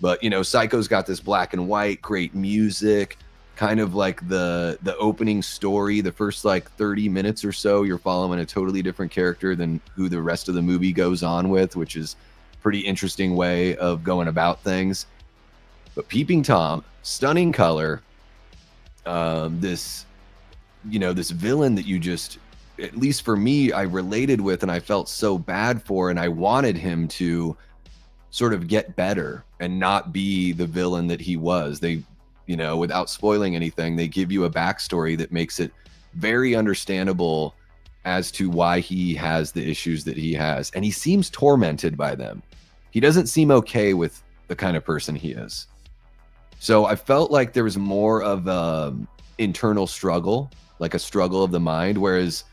But, Psycho's got this black and white, great music, kind of like the opening story, the first like 30 minutes or so, you're following a totally different character than who the rest of the movie goes on with, which is pretty interesting way of going about things. But Peeping Tom, stunning color, this villain that you just, at least for me, I related with and I felt so bad for, and I wanted him to sort of get better and not be the villain that he was. They, without spoiling anything, they give you a backstory that makes it very understandable as to why he has the issues that he has. And he seems tormented by them. He doesn't seem okay with the kind of person he is. So I felt like there was more of an internal struggle, like a struggle of the mind, whereas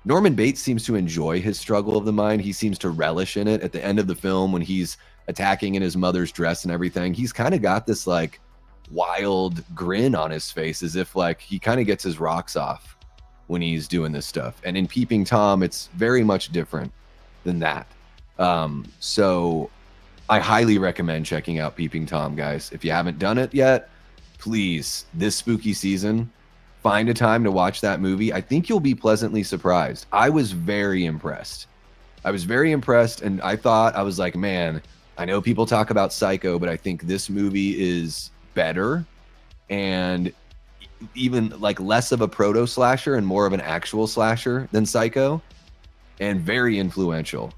Norman Bates seems to enjoy his struggle of the mind. He seems to relish in it. At the end of the film, when he's attacking in his mother's dress and everything, he's kind of got this like wild grin on his face, as if like he kind of gets his rocks off when he's doing this stuff. And in Peeping Tom, it's very much different than that. So I highly recommend checking out Peeping Tom, guys. If you haven't done it yet, please, this spooky season, find a time to watch that movie. I think you'll be pleasantly surprised. I was very impressed. And I was like, man, I know people talk about Psycho, but I think this movie is better and even like less of a proto slasher and more of an actual slasher than Psycho, and very influential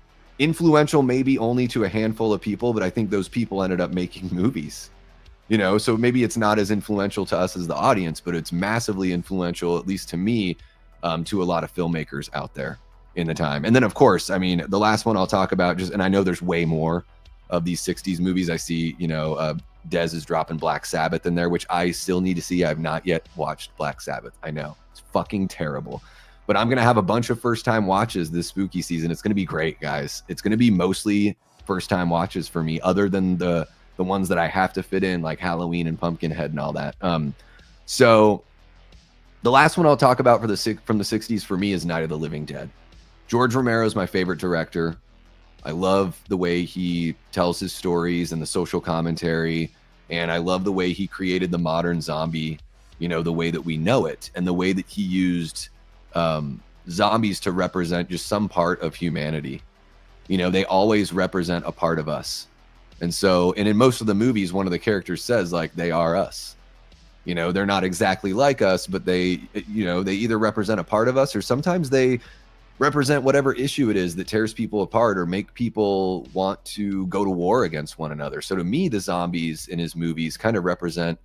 maybe only to a handful of people, but I think those people ended up making movies, so maybe it's not as influential to us as the audience, but it's massively influential, at least to me, to a lot of filmmakers out there in the time. And then of course, the last one I'll talk about, and I know there's way more of these 60s movies. I see, Dez is dropping Black Sabbath in there, which I still need to see. I've not yet watched Black Sabbath. I know it's fucking terrible, but I'm going to have a bunch of first time watches this spooky season. It's going to be great, guys. It's going to be mostly first time watches for me, other than the ones that I have to fit in, like Halloween and Pumpkinhead and all that. So the last one I'll talk about from the 60s for me is Night of the Living Dead. George Romero is my favorite director. I love the way he tells his stories and the social commentary, and I love the way he created the modern zombie, you know, the way that we know it, and the way that he used zombies to represent just some part of humanity. You know, they always represent a part of us. And so, and in most of the movies, one of the characters says, like, they are us. You know, they're not exactly like us, but they, you know, they either represent a part of us, or sometimes they represent whatever issue it is that tears people apart or make people want to go to war against one another. So to me, the zombies in his movies kind of represent,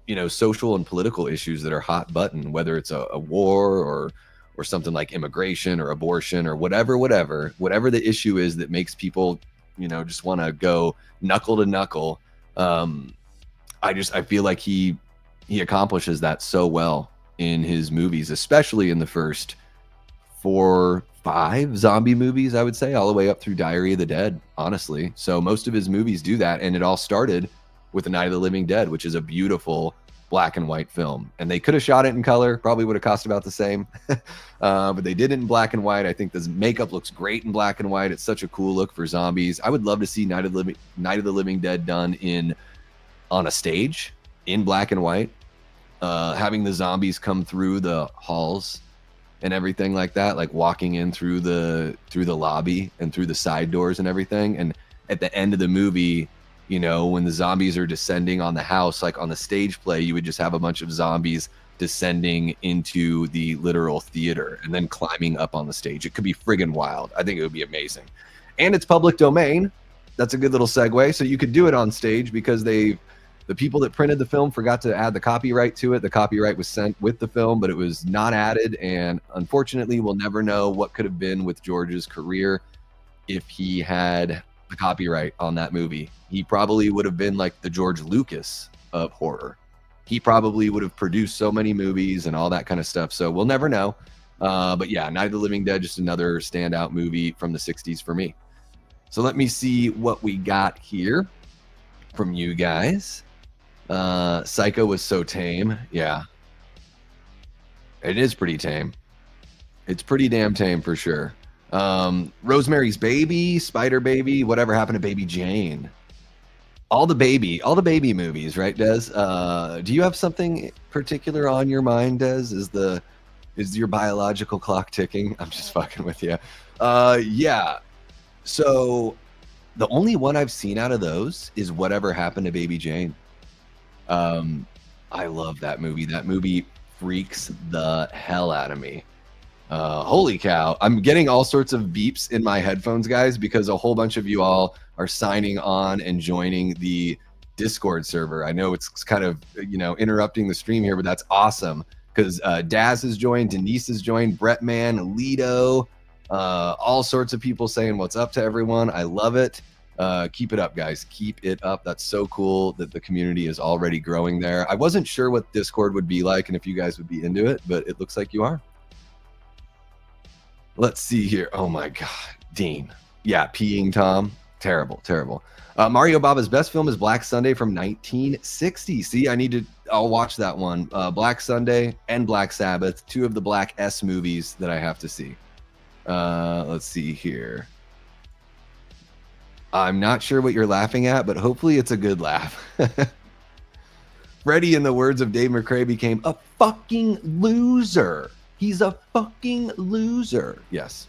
you know, social and political issues that are hot button, whether it's a war or something like immigration or abortion or whatever the issue is that makes people, you know, just want to go knuckle to knuckle. I feel like he accomplishes that so well in his movies, especially in the first 4-5 zombie movies, I would say, all the way up through Diary of the Dead, honestly. So most of his movies do that, and it all started with The Night of the Living Dead, which is a beautiful black and white film. And they could have shot it in color, probably would have cost about the same, but they did it in black and white. I think the makeup looks great in black and white. It's such a cool look for zombies. I would love to see Night of the Living Dead done on a stage in black and white, having the zombies come through the halls and everything like that, like walking in through the lobby and through the side doors and everything. And at the end of the movie, you know, when the zombies are descending on the house, like on the stage play, you would just have a bunch of zombies descending into the literal theater and then climbing up on the stage. It could be friggin' wild. I think it would be amazing. And it's public domain. That's a good little segue. So you could do it on stage because the people that printed the film forgot to add the copyright to it. The copyright was sent with the film, but it was not added. And unfortunately, we'll never know what could have been with George's career if he had the copyright on that movie. He probably would have been like the George Lucas of horror. He probably would have produced so many movies and all that kind of stuff. So we'll never know. But yeah, Night of the Living Dead, just another standout movie from the 60s for me. So let me see what we got here from you guys. Psycho was so tame. Yeah, it is pretty tame. It's pretty damn tame for sure. Rosemary's Baby, Spider Baby, whatever happened to Baby Jane? All the baby movies, right, Des? Do you have something particular on your mind, Des? Is your biological clock ticking? I'm just fucking with you. Yeah. So the only one I've seen out of those is Whatever Happened to Baby Jane. I love that movie. That movie freaks the hell out of me. Holy cow. I'm getting all sorts of beeps in my headphones, guys, because a whole bunch of you all are signing on and joining the Discord server. I know it's kind of, you know, interrupting the stream here, but that's awesome because Daz has joined, Denise has joined, Brettman, Lido, all sorts of people saying what's up to everyone. I love it. Keep it up, guys. Keep it up. That's so cool that the community is already growing there. I wasn't sure what Discord would be like and if you guys would be into it, but it looks like you are. Let's see here. Oh my God, Dean. Yeah, peeing Tom. Terrible, terrible. Mario Baba's best film is Black Sunday from 1960. See, I'll watch that one. Black Sunday and Black Sabbath, two of the Black S movies that I have to see. Let's see here. I'm not sure what you're laughing at, but hopefully it's a good laugh. Freddy, in the words of Dave McCrae, became a fucking loser. He's a fucking loser. Yes.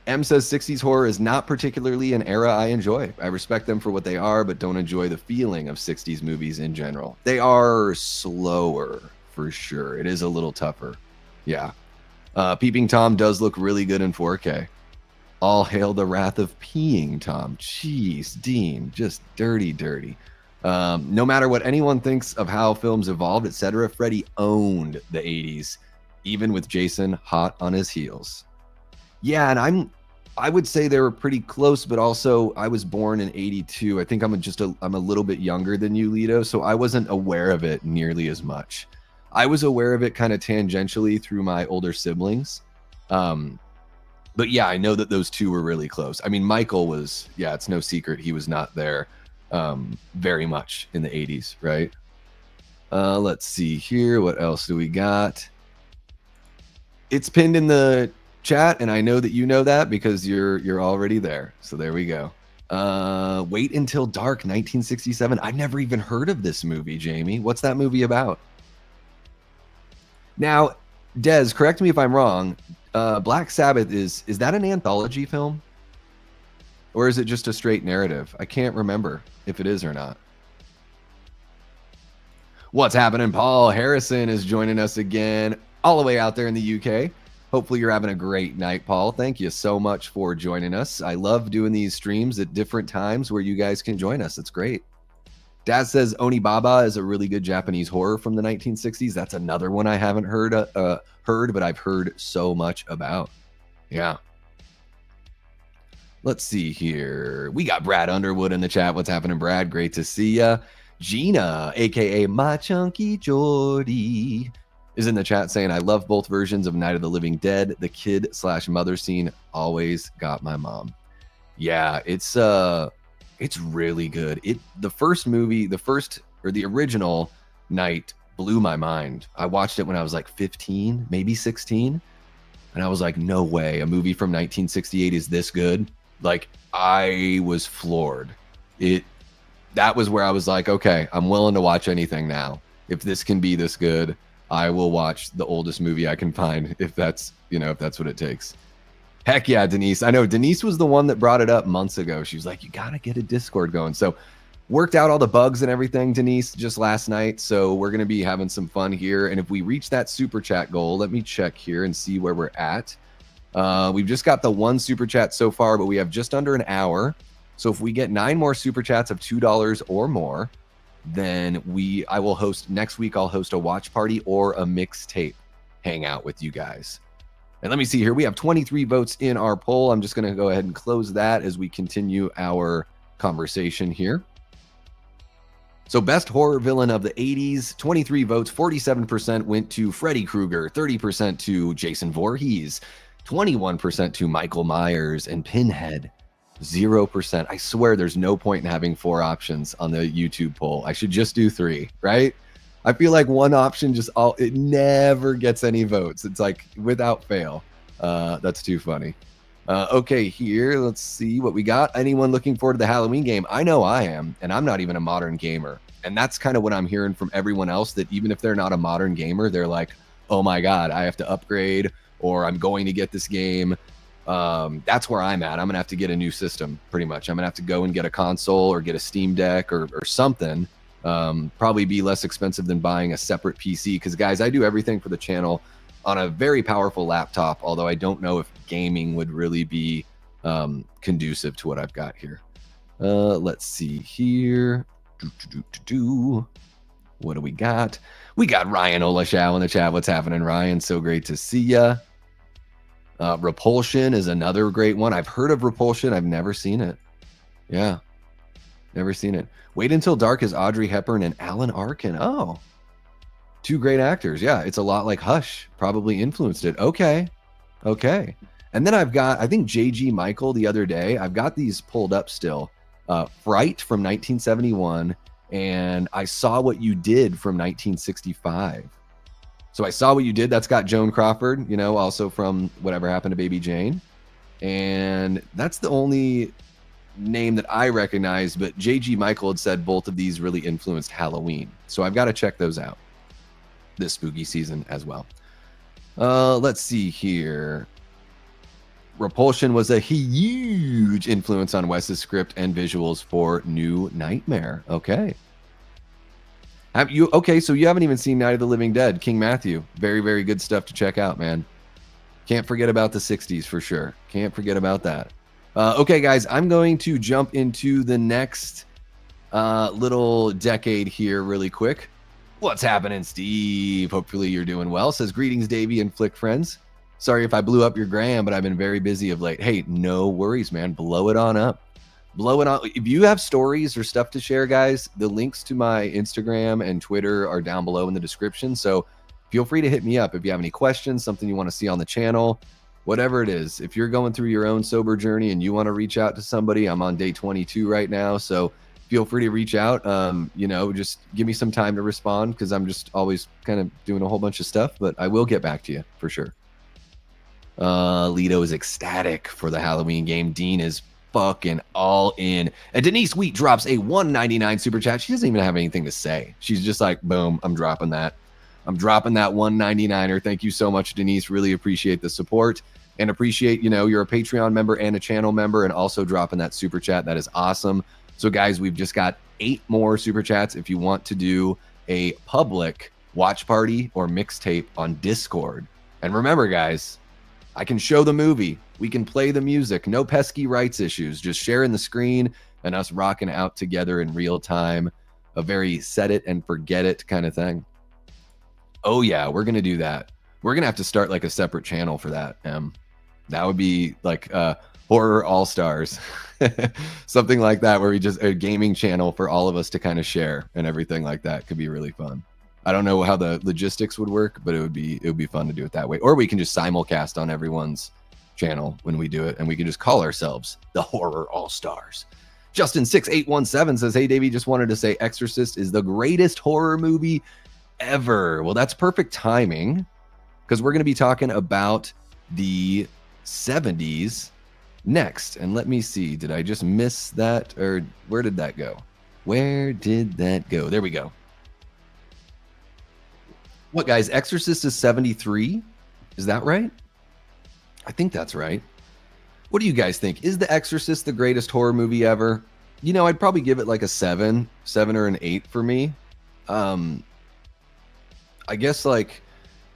M says 60s horror is not particularly an era I enjoy. I respect them for what they are, but don't enjoy the feeling of 60s movies in general. They are slower, for sure. It is a little tougher. Yeah. Peeping Tom does look really good in 4K. All hail the wrath of peeing Tom. Jeez, Dean, just dirty, dirty. No matter what anyone thinks of how films evolved, etc., Freddy owned the 80s, even with Jason hot on his heels. Yeah, and I would say they were pretty close, but also I was born in 82. I think I'm a little bit younger than you, Lido, so I wasn't aware of it nearly as much. I was aware of it kind of tangentially through my older siblings. But yeah, I know that those two were really close. I mean, Michael was, yeah, it's no secret he was not there very much in the 80s, right? Let's see here. What else do we got? It's pinned in the chat, and I know that you know that because you're already there. So there we go. Wait Until Dark, 1967. I've never even heard of this movie, Jamie. What's that movie about? Now, Des, correct me if I'm wrong. Black Sabbath is that an anthology film? Or is it just a straight narrative? I can't remember if it is or not. What's happening? Paul Harrison is joining us again, all the way out there in the UK. Hopefully you're having a great night, Paul. Thank you so much for joining us. I love doing these streams at different times where you guys can join us. It's great. Dad says Onibaba is a really good Japanese horror from the 1960s. That's another one I haven't heard, but I've heard so much about. Yeah. Let's see here. We got Brad Underwood in the chat. What's happening, Brad? Great to see ya. Gina, aka My Chunky Jordy, is in the chat saying, I love both versions of Night of the Living Dead. The kid/mother scene always got my mom. Yeah, it's really good. The first movie, the original Night blew my mind. I watched it when I was like 15, maybe 16. And I was like, no way, a movie from 1968 is this good. Like, I was floored. That was where I was like, okay, I'm willing to watch anything now. If this can be this good, I will watch the oldest movie I can find, if that's what it takes. Heck yeah, Denise. I know Denise was the one that brought it up months ago. She was like, you got to get a Discord going. So worked out all the bugs and everything, Denise, just last night. So we're going to be having some fun here. And if we reach that super chat goal, let me check here and see where we're at. We've just got the one super chat so far, but we have just under an hour. So if we get 9 more super chats of $2 or more, then I will host next week. I'll host a watch party or a mixtape hangout with you guys. And let me see here. We have 23 votes in our poll. I'm just going to go ahead and close that as we continue our conversation here. So best horror villain of the 80s, 23 votes, 47% went to Freddy Krueger, 30% to Jason Voorhees, 21% to Michael Myers, and Pinhead, 0%. I swear there's no point in having 4 options on the YouTube poll. I should just do 3, right? I feel like one option it never gets any votes. It's like without fail. That's too funny. Okay, here, let's see what we got. Anyone looking forward to the Halloween game? I know I am, and I'm not even a modern gamer. And that's kind of what I'm hearing from everyone else, that even if they're not a modern gamer, they're like, oh my God, I have to upgrade, or I'm going to get this game. That's where I'm at. I'm gonna have to get a new system, pretty much. I'm gonna have to go and get a console or get a Steam Deck or something. Probably be less expensive than buying a separate PC, because guys, I do everything for the channel on a very powerful laptop, although I don't know if gaming would really be conducive to what I've got here. Let's see here. What do we got? We got Ryan Olashow in the chat. What's happening, Ryan? So great to see ya. Repulsion is another great one. I've heard of Repulsion. I've never seen it. Yeah, never seen it. Wait Until Dark is Audrey Hepburn and Alan Arkin. Oh, 2 great actors. Yeah, it's a lot like Hush. Probably influenced it. Okay. And then I've got, I think J.G. Michael the other day. I've got these pulled up still. Fright from 1971, and I Saw What You Did from 1965. So I Saw What You Did. That's got Joan Crawford, also from Whatever Happened to Baby Jane. And that's the only name that I recognize, but J.G. Michael had said both of these really influenced Halloween. So I've got to check those out this spooky season as well. Let's see here. Repulsion was a huge influence on Wes's script and visuals for New Nightmare. Okay. So you haven't even seen Night of the Living Dead. King Matthew. Very, very good stuff to check out, man. Can't forget about the 60s for sure. Can't forget about that. Okay, guys, I'm going to jump into the next little decade here really quick. What's happening, Steve? Hopefully you're doing well. Says, greetings, Davey and Flick friends. Sorry if I blew up your gram, but I've been very busy of late. Hey, no worries, man. Blow it on up. Blow it on. If you have stories or stuff to share, guys, the links to my Instagram and Twitter are down below in the description. So feel free to hit me up if you have any questions, something you want to see on the channel. whatever it is. If you're going through your own sober journey and you want to reach out to somebody, I'm on day 22 right now, so feel free to reach out. You know, just give me some time to respond because I'm just always kind of doing a whole bunch of stuff, but I will get back to you for sure. Lito is ecstatic for the Halloween game. Dean is fucking all in. And Denise Wheat drops a $1.99 super chat. She doesn't even have anything to say. She's just like, boom, I'm dropping that. I'm dropping that $1.99. Thank you so much, Denise. Really appreciate the support and appreciate, you know, you're a Patreon member and a channel member and also dropping that super chat. That is awesome. So guys, we've just got 8 more super chats. If you want to do a public watch party or mixtape on Discord. And remember, guys, I can show the movie. We can play the music. No pesky rights issues. Just sharing the screen and us rocking out together in real time. A very set it and forget it kind of thing. Oh, yeah, we're going to do that. We're going to have to start like a separate channel for that. That would be like Horror All-Stars. Something like that, where we just a gaming channel for all of us to kind of share and everything like that. Could be really fun. I don't know how the logistics would work, but it would be fun to do it that way. Or we can just simulcast on everyone's channel when we do it, and we can just call ourselves the Horror All-Stars. Justin6817 says, hey, Davey, just wanted to say Exorcist is the greatest horror movie ever. Well, that's perfect timing because we're going to be talking about the 70s next. And let me see, did I just miss that, or where did that go? Where did that go? There we go. What, guys? Exorcist is 73? Is that right? I think that's right. What do you guys think? Is The Exorcist the greatest horror movie ever? You know, I'd probably give it like a 7 or an 8 for me. I guess like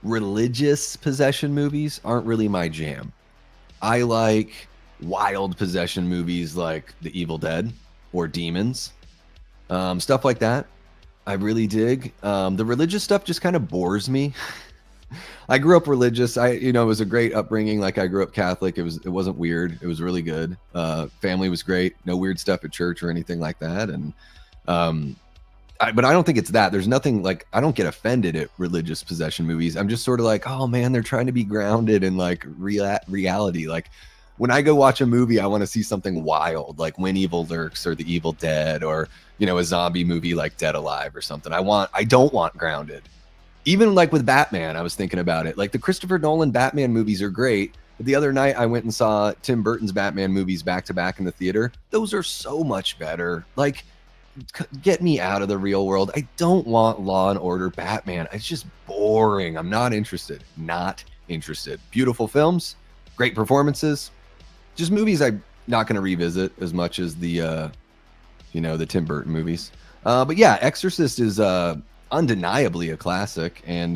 religious possession movies aren't really my jam. I like wild possession movies like The Evil Dead or Demons, stuff like that. I really dig. The religious stuff just kind of bores me. I grew up religious. It was a great upbringing. Like, I grew up Catholic. It wasn't weird. It was really good. Family was great. No weird stuff at church or anything like that. And but I don't think it's that. There's nothing like, I don't get offended at religious possession movies. I'm just sort of like, oh man, they're trying to be grounded in like reality. Like, when I go watch a movie, I want to see something wild, like When Evil Lurks or The Evil Dead, or, a zombie movie like Dead Alive or something. I don't want grounded. Even like with Batman, I was thinking about it. Like, the Christopher Nolan Batman movies are great. But the other night I went and saw Tim Burton's Batman movies back to back in the theater. Those are so much better. Like, get me out of the real world. I don't want Law and Order Batman. It's just boring. I'm not interested. Not interested. Beautiful films, great performances. Just movies I'm not going to revisit as much as the Tim Burton movies. But yeah, Exorcist is undeniably a classic. And,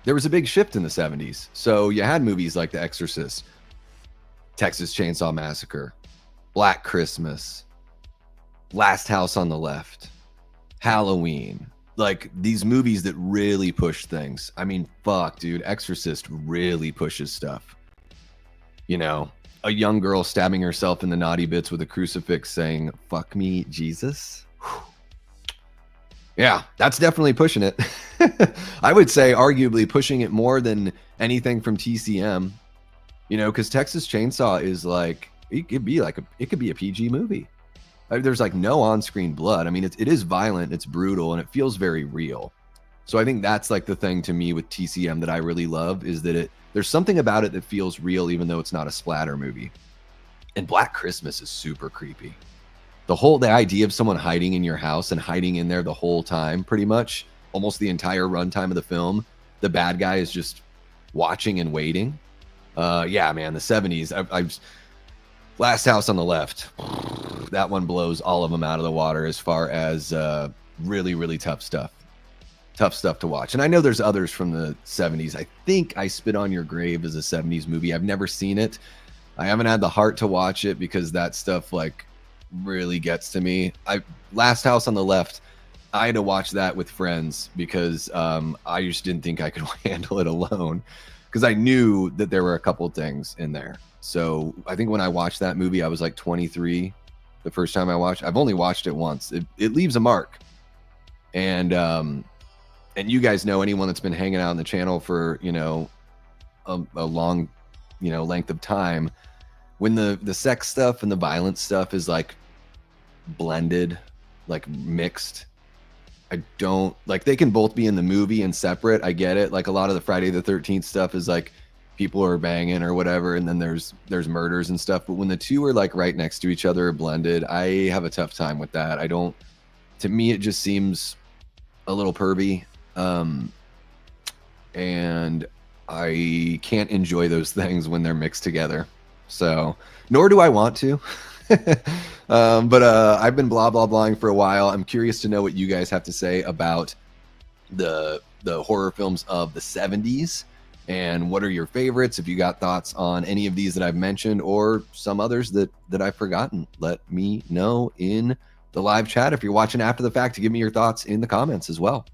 there was a big shift in the 70s. So you had movies like The Exorcist, Texas Chainsaw Massacre, Black Christmas, Last House on the Left, Halloween. Like, these movies that really push things. I mean, fuck, dude. Exorcist really pushes stuff. A young girl stabbing herself in the naughty bits with a crucifix saying, fuck me, Jesus. Whew. Yeah, that's definitely pushing it. I would say arguably pushing it more than anything from TCM, because Texas Chainsaw is like, it could be a PG movie. There's like no on-screen blood. I mean, it is violent, it's brutal, and it feels very real. So I think that's like the thing to me with TCM that I really love, is that there's something about it that feels real, even though it's not a splatter movie. And Black Christmas is super creepy. The idea of someone hiding in your house and hiding in there the whole time, pretty much, almost the entire runtime of the film, the bad guy is just watching and waiting. Yeah, man, the 70s. Last House on the Left, that one blows all of them out of the water as far as really, really tough stuff. Tough stuff to watch. And I know there's others from the 70s. I think I Spit on Your Grave is a 70s movie. I've never seen it. I haven't had the heart to watch it because that stuff like really gets to me. Last House on the Left, I had to watch that with friends because I just didn't think I could handle it alone, because I knew that there were a couple things in there. So I think when I watched that movie, I was like 23 the first time I watched. I've only watched it once. It leaves a mark. And you guys know, anyone that's been hanging out on the channel for, a long, length of time, when the sex stuff and the violence stuff is like blended, like mixed, I don't like. They can both be in the movie and separate. I get it. Like a lot of the Friday the 13th stuff is like people are banging or whatever, and then there's murders and stuff. But when the two are like right next to each other or blended, I have a tough time with that. I don't. To me, it just seems a little pervy, and I can't enjoy those things when they're mixed together. So, nor do I want to. But I've been blah blah blahing for a while. I'm curious to know what you guys have to say about the horror films of the 70s, and what are your favorites. If you got thoughts on any of these that I've mentioned or some others that I've forgotten, let me know in the live chat. If you're watching after the fact, to give me your thoughts in the comments as well.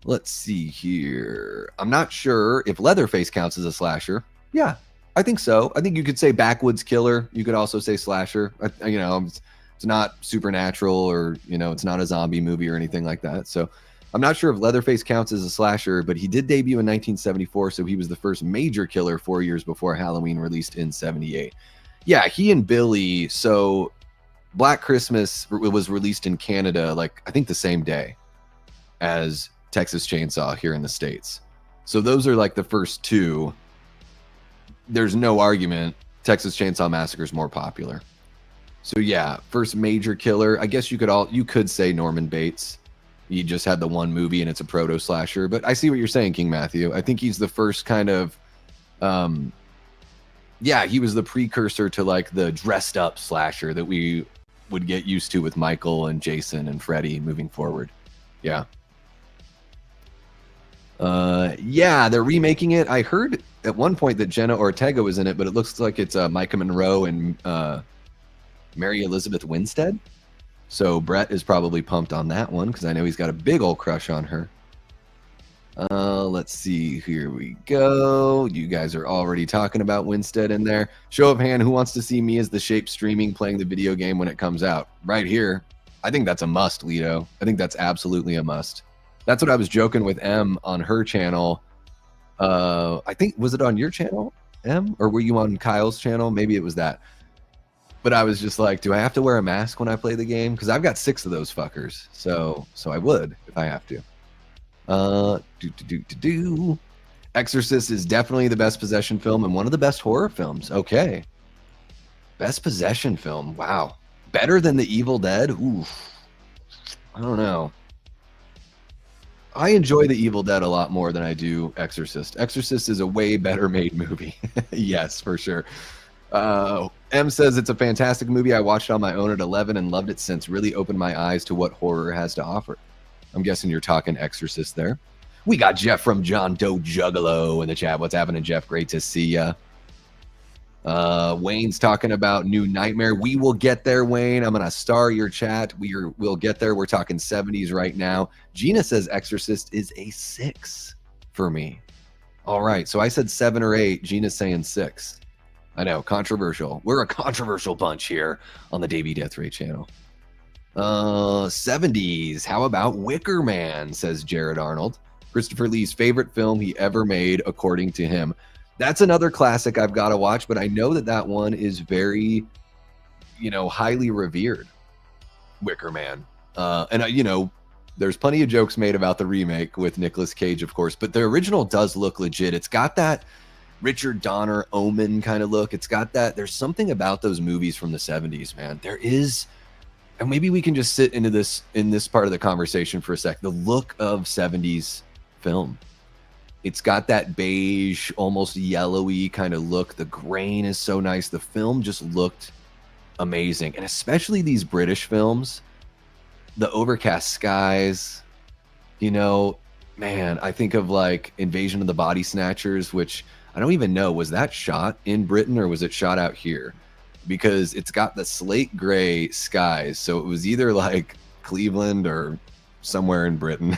Let's see here. I'm not sure if Leatherface counts as a slasher. Yeah, I think so. I think you could say backwoods killer. You could also say slasher. It's not supernatural, or it's not a zombie movie or anything like that. So I'm not sure if Leatherface counts as a slasher, but he did debut in 1974, so he was the first major killer 4 years before Halloween released in 78. Yeah, he and Billy. So Black Christmas was released in Canada, like I think the same day as Texas Chainsaw here in the States. So those are like the first two. There's no argument Texas Chainsaw Massacre is more popular. So yeah, first major killer. I guess you could say Norman Bates. He just had the one movie and it's a proto slasher. But I see what you're saying, King Matthew. I think he's the first kind of he was the precursor to like the dressed up slasher that we would get used to with Michael and Jason and Freddy moving forward. Yeah. They're remaking it. I heard at one point that Jenna Ortega was in it, but it looks like it's Micah Monroe and Mary Elizabeth Winstead. So Brett is probably pumped on that one because I know he's got a big old crush on her. Let's see. Here we go. You guys are already talking about Winstead in there. Show of hand, who wants to see me as the Shape streaming playing the video game when it comes out? Right here. I think that's a must, Lido. I think that's absolutely a must. That's what I was joking with M on her channel. I think, was it on your channel, M? Or were you on Kyle's channel? Maybe it was that. But I was just like, do I have to wear a mask when I play the game? Because I've got 6 of those fuckers. So I would if I have to. Exorcist is definitely the best possession film and one of the best horror films. Okay. Best possession film. Wow. Better than The Evil Dead? Oof. I don't know. I enjoy The Evil Dead a lot more than I do Exorcist. Exorcist is a way better made movie. Yes, for sure. M says it's a fantastic movie. I watched it on my own at 11 and loved it since. Really opened my eyes to what horror has to offer. I'm guessing you're talking Exorcist there. We got Jeff from John Doe Juggalo in the chat. What's happening, Jeff? Great to see ya. Wayne's talking about New Nightmare. We will get there, Wayne. I'm gonna star your chat. We'll get there. We're talking 70s right now. Gina says Exorcist is a 6 for me. All right, so I said 7 or 8. Gina's saying 6. I know, controversial. We're a controversial bunch here on the Davey Deathray channel. 70s. How about Wicker Man, says Jared Arnold. Christopher Lee's favorite film he ever made, according to him. That's another classic I've got to watch, but I know that one is very, highly revered. Wicker Man. There's plenty of jokes made about the remake with Nicolas Cage, of course, but the original does look legit. It's got that Richard Donner Omen kind of look. It's got that. There's something about those movies from the 70s, man. There is, and maybe we can just sit into this in this part of the conversation for a sec. The look of 70s film. It's got that beige, almost yellowy kind of look. The grain is so nice. The film just looked amazing. And especially these British films, the overcast skies, man, I think of like Invasion of the Body Snatchers, which I don't even know, was that shot in Britain or was it shot out here? Because it's got the slate gray skies. So it was either like Cleveland or somewhere in Britain.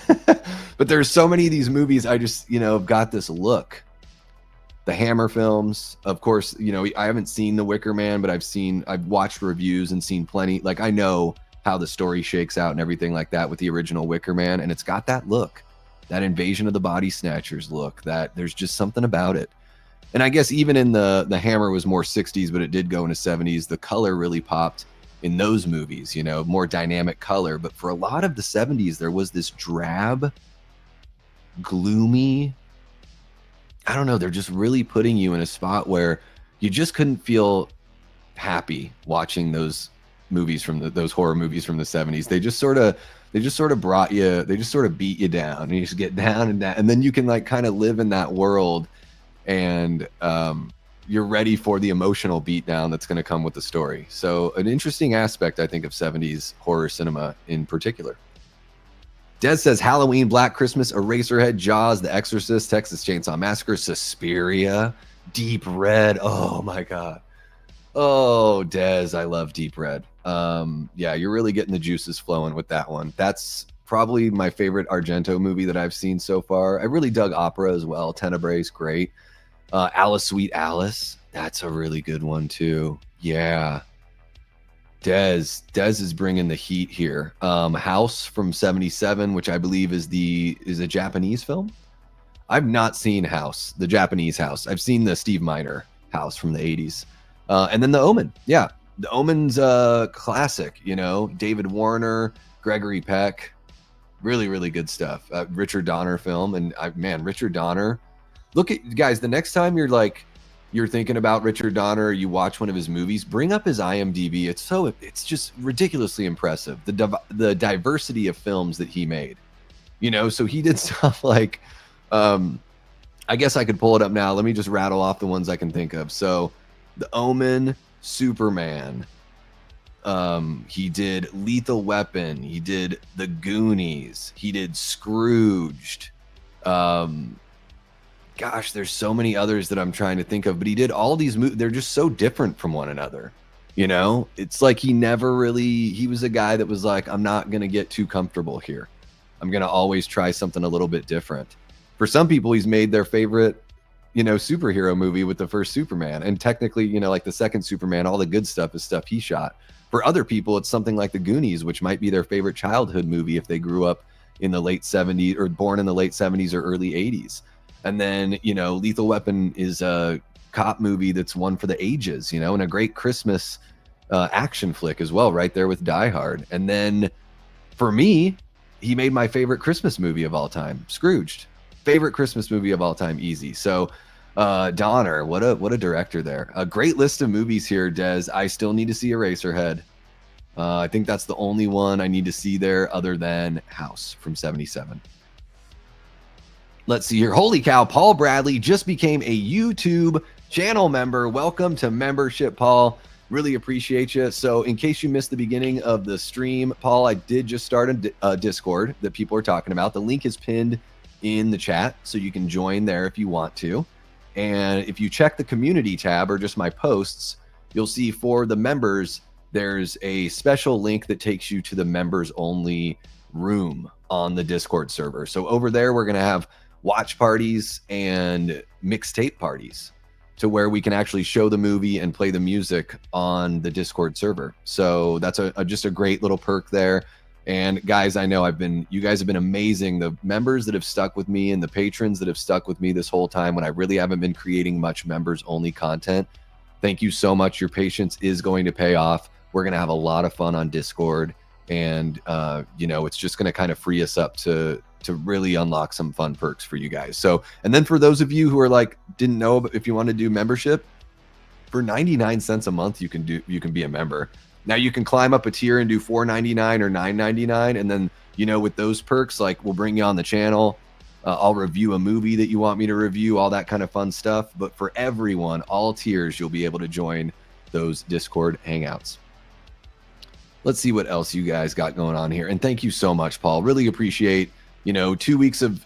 But there's so many of these movies I just, have got this look. The Hammer films, of course, I haven't seen The Wicker Man, but I've watched reviews and seen plenty. Like, I know how the story shakes out and everything like that with the original Wicker Man, and it's got that look that Invasion of the Body Snatchers look, that there's just something about it. And I guess even in the Hammer was more 60s, but it did go into 70s. The color really popped in those movies, you know, more dynamic color. But for a lot of the 70s, there was this drab, gloomy, I don't know, they're just really putting you in a spot where you just couldn't feel happy watching those movies from those horror movies from the 70s. They just sort of brought you, they just sort of beat you down, and you just get down and down, and then you can like kind of live in that world, and you're ready for the emotional beatdown that's going to come with the story. So an interesting aspect, I think, of 70s horror cinema in particular. Des says Halloween, Black Christmas, Eraserhead, Jaws, The Exorcist, Texas Chainsaw Massacre, Suspiria, Deep Red. Oh my God. Oh, Des, I love Deep Red. Yeah, you're really getting the juices flowing with that one. That's probably my favorite Argento movie that I've seen so far. I really dug Opera as well. Tenebrae's great. Alice, Sweet Alice. That's a really good one too. Yeah. Des is bringing the heat here. House from 77, which I believe is a Japanese film. I've not seen House, the Japanese House. I've seen the Steve Miner House from the 80s. And then The Omen. Yeah, The Omen's classic, you know, David Warner, Gregory Peck. Really, really good stuff. Richard Donner film. And man, Richard Donner. Look at, guys, the next time you're thinking about Richard Donner, or you watch one of his movies, bring up his IMDb. It's just ridiculously impressive. The diversity of films that he made, you know, so he did stuff like, I guess I could pull it up now. Let me just rattle off the ones I can think of. So The Omen, Superman. He did Lethal Weapon. He did The Goonies. He did Scrooged. Gosh, there's so many others that I'm trying to think of, but he did all these movies. They're just so different from one another. You know, it's like he was a guy that was like, I'm not going to get too comfortable here. I'm going to always try something a little bit different. For some people, he's made their favorite, you know, superhero movie with the first Superman. And technically, you know, like the second Superman, all the good stuff is stuff he shot. For other people, it's something like The Goonies, which might be their favorite childhood movie if they grew up in the late 70s or born in the late 70s or early 80s. And then, you know, Lethal Weapon is a cop movie that's one for the ages, you know, and a great Christmas action flick as well, right there with Die Hard. And then for me, he made my favorite Christmas movie of all time, Scrooged. Favorite Christmas movie of all time, easy. So Donner, what a director there. A great list of movies here, Des. I still need to see Eraserhead. I think that's the only one I need to see there other than House from 77. Let's see here. Holy cow, Paul Bradley just became a YouTube channel member. Welcome to membership, Paul. Really appreciate you. So in case you missed the beginning of the stream, Paul, I did just start a Discord that people are talking about. The link is pinned in the chat, so you can join there if you want to. And if you check the community tab or just my posts, you'll see for the members, there's a special link that takes you to the members only room on the Discord server. So over there, we're going to have watch parties and mixtape parties to where we can actually show the movie and play the music on the Discord server. So that's just a great little perk there. And guys, I know you guys have been amazing. The members that have stuck with me and the patrons that have stuck with me this whole time when I really haven't been creating much members only content. Thank you so much. Your patience is going to pay off. We're going to have a lot of fun on Discord, and you know, it's just going to kind of free us up to really unlock some fun perks for you guys. So, and then for those of you who are like, didn't know if you want to do membership, for 99 cents a month, you can be a member. Now you can climb up a tier and do $4.99 or $9.99. And then, you know, with those perks, like we'll bring you on the channel. I'll review a movie that you want me to review, all that kind of fun stuff. But for everyone, all tiers, you'll be able to join those Discord hangouts. Let's see what else you guys got going on here. And thank you so much, Paul. Really appreciate, you know, 2 weeks of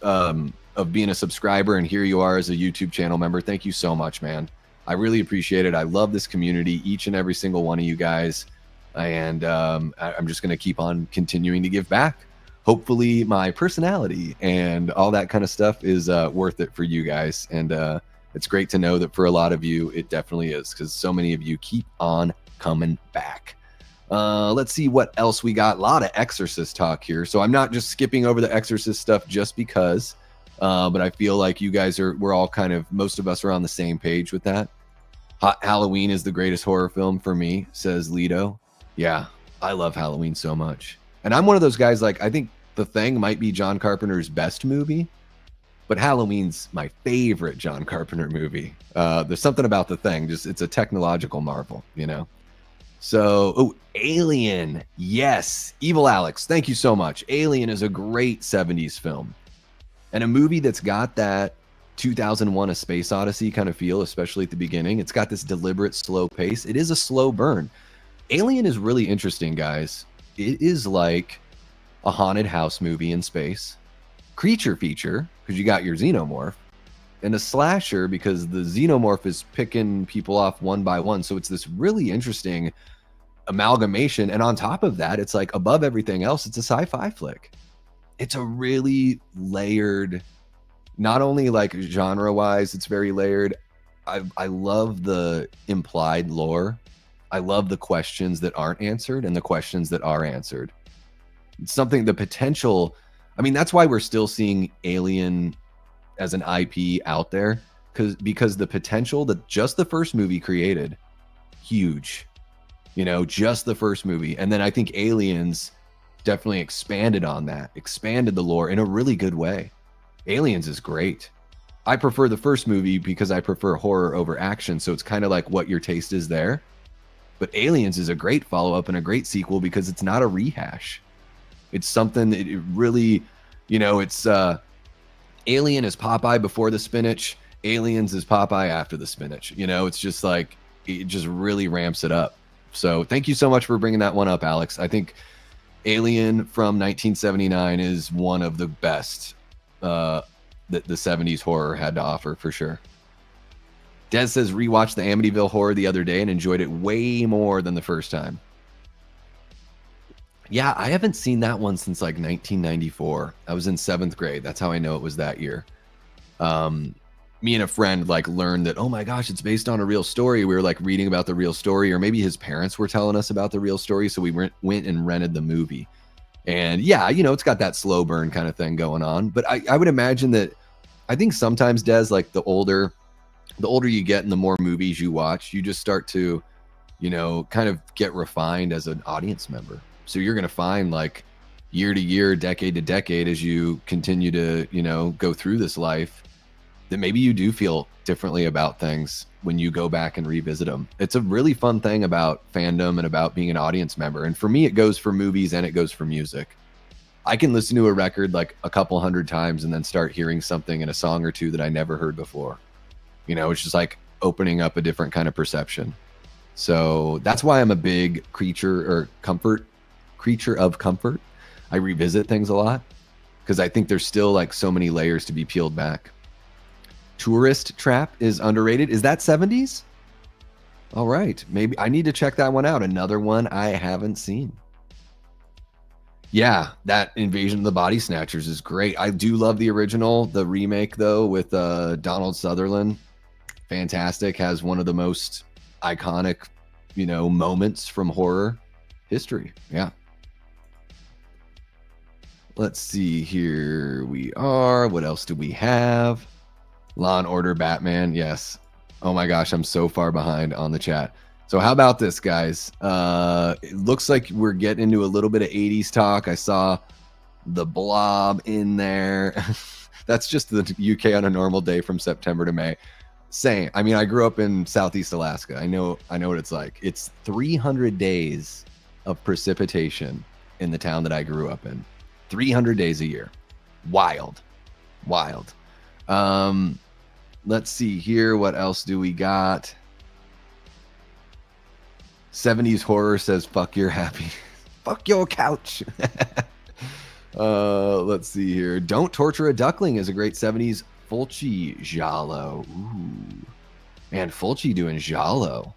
being a subscriber, and here you are as a YouTube channel member. Thank you so much, man. I really appreciate it. I love this community, each and every single one of you guys. And I'm just going to keep on continuing to give back. Hopefully my personality and all that kind of stuff is worth it for you guys. And it's great to know that for a lot of you, it definitely is, because so many of you keep on coming back. Let's see what else we got. A lot of Exorcist talk here. So I'm not just skipping over the Exorcist stuff just because, but I feel like you guys we're all kind of, most of us are on the same page with that. Halloween is the greatest horror film for me, says Lido. Yeah, I love Halloween so much. And I'm one of those guys, like, I think The Thing might be John Carpenter's best movie, but Halloween's my favorite John Carpenter movie. There's something about The Thing, just it's a technological marvel, you know? So, Alien. Yes. Evil Alex, thank you so much. Alien is a great 70s film. And a movie that's got that 2001 A Space Odyssey kind of feel, especially at the beginning. It's got this deliberate, slow pace. It is a slow burn. Alien is really interesting, guys. It is like a haunted house movie in space. Creature feature, because you got your xenomorph. And a slasher, because the xenomorph is picking people off one by one. So it's this really interesting amalgamation. And on top of that, it's like above everything else, it's a sci-fi flick. It's a really layered, not only like genre wise, it's very layered. I love the implied lore. I love the questions that aren't answered and the questions that are answered. It's something, the potential. I mean, that's why we're still seeing Alien as an IP out there, because the potential that just the first movie created, huge, you know, just the first movie. And then I think Aliens definitely expanded on that, expanded the lore in a really good way. Aliens is great. I prefer the first movie because I prefer horror over action. So it's kind of like what your taste is there. But Aliens is a great follow-up and a great sequel because it's not a rehash. It's something that it really, you know, it's Alien is Popeye before the spinach. Aliens is Popeye after the spinach. You know, it's just like, it just really ramps it up. So thank you so much for bringing that one up, Alex. I think Alien from 1979 is one of the best that the 70s horror had to offer, for sure. Des says, rewatched the Amityville Horror the other day and enjoyed it way more than the first time. Yeah, I haven't seen that one since like 1994. I was in 7th grade. That's how I know it was that year. Me and a friend like learned that, oh my gosh, it's based on a real story. We were like reading about the real story, or maybe his parents were telling us about the real story. So we went and rented the movie. And yeah, you know, it's got that slow burn kind of thing going on. But I would imagine that, I think sometimes, Des, like the older you get and the more movies you watch, you just start to, you know, kind of get refined as an audience member. So you're going to find like year to year, decade to decade, as you continue to, you know, go through this life, that maybe you do feel differently about things when you go back and revisit them. It's a really fun thing about fandom and about being an audience member. And for me, it goes for movies and it goes for music. I can listen to a record like a couple hundred times and then start hearing something in a song or two that I never heard before. You know, it's just like opening up a different kind of perception. So that's why I'm a big creature of comfort. I revisit things a lot because I think there's still like so many layers to be peeled back. Tourist Trap is underrated. Is that 70s? All right. Maybe I need to check that one out. Another one I haven't seen. Yeah, that Invasion of the Body Snatchers is great. I do love the original. The remake, though, with Donald Sutherland, fantastic. Has one of the most iconic, you know, moments from horror history. Yeah. Let's see, here we are. What else do we have? Law and Order Batman. Yes. Oh my gosh, I'm so far behind on the chat. So how about this, guys? It looks like we're getting into a little bit of 80s talk. I saw The Blob in there. That's just the UK on a normal day from September to May. Same. I mean, I grew up in Southeast Alaska. I know what it's like. It's 300 days of precipitation in the town that I grew up in. 300 days a year. Wild. Let's see here. What else do we got? 70s horror says, fuck your happy. Fuck your couch. Let's see here. Don't Torture a Duckling is a great 70s Fulci giallo. Ooh. Man, Fulci doing giallo.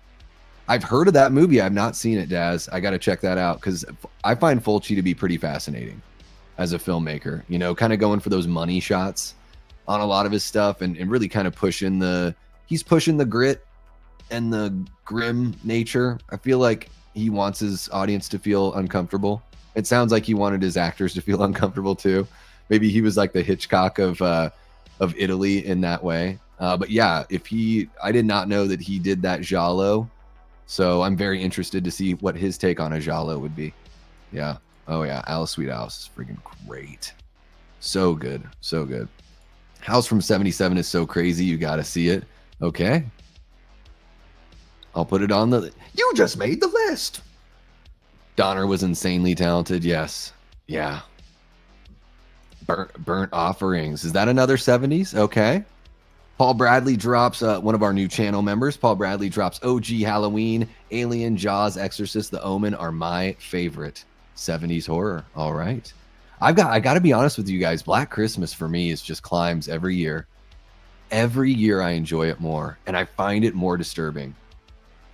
I've heard of that movie. I've not seen it, Daz. I got to check that out because I find Fulci to be pretty fascinating as a filmmaker. You know, kind of going for those money shots on a lot of his stuff and really kind of he's pushing the grit and the grim nature. I feel like he wants his audience to feel uncomfortable. It sounds like he wanted his actors to feel uncomfortable too. Maybe he was like the Hitchcock of Italy in that way. But yeah, I did not know that he did that giallo. So I'm very interested to see what his take on a giallo would be. Yeah. Oh yeah. Alice Sweet Alice is freaking great. So good. So good. House from 77 is so crazy. You got to see it. Okay. I'll put it on the... You just made the list. Donner was insanely talented. Yes. Yeah. Burnt Offerings. Is that another 70s? Okay. Paul Bradley drops one of our new channel members. Paul Bradley drops OG Halloween, Alien, Jaws, Exorcist, The Omen are my favorite 70s horror. All right. I got to be honest with you guys. Black Christmas for me is just climbs every year. Every year I enjoy it more, and I find it more disturbing.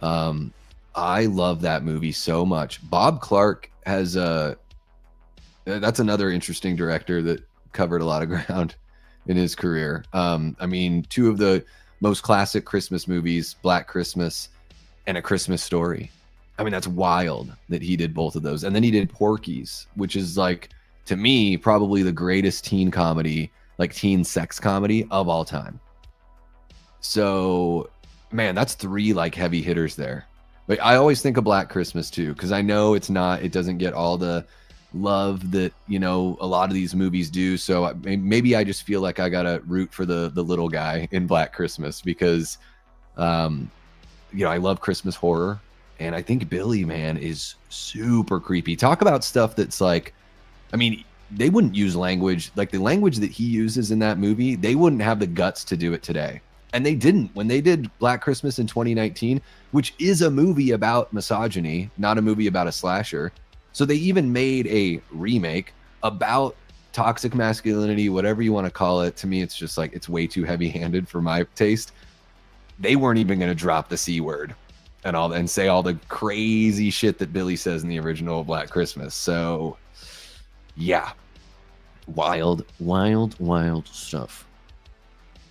I love that movie so much. Bob Clark has that's another interesting director that covered a lot of ground in his career. I mean, two of the most classic Christmas movies, Black Christmas and A Christmas Story. I mean, that's wild that he did both of those. And then he did Porky's, which is like, to me, probably the greatest teen comedy, like teen sex comedy of all time. So, man, that's three like heavy hitters there. But I always think of Black Christmas too, because I know it doesn't get all the love that, you know, a lot of these movies do. So maybe I just feel like I gotta root for the little guy in Black Christmas because, you know, I love Christmas horror, and I think Billy, man, is super creepy. Talk about stuff that's like, I mean, they wouldn't use language like the language that he uses in that movie. They wouldn't have the guts to do it today. And they didn't when they did Black Christmas in 2019, which is a movie about misogyny, not a movie about a slasher. So they even made a remake about toxic masculinity, whatever you want to call it. To me, it's just like, it's way too heavy-handed for my taste. They weren't even going to drop the C word and say all the crazy shit that Billy says in the original Black Christmas. So yeah, wild stuff.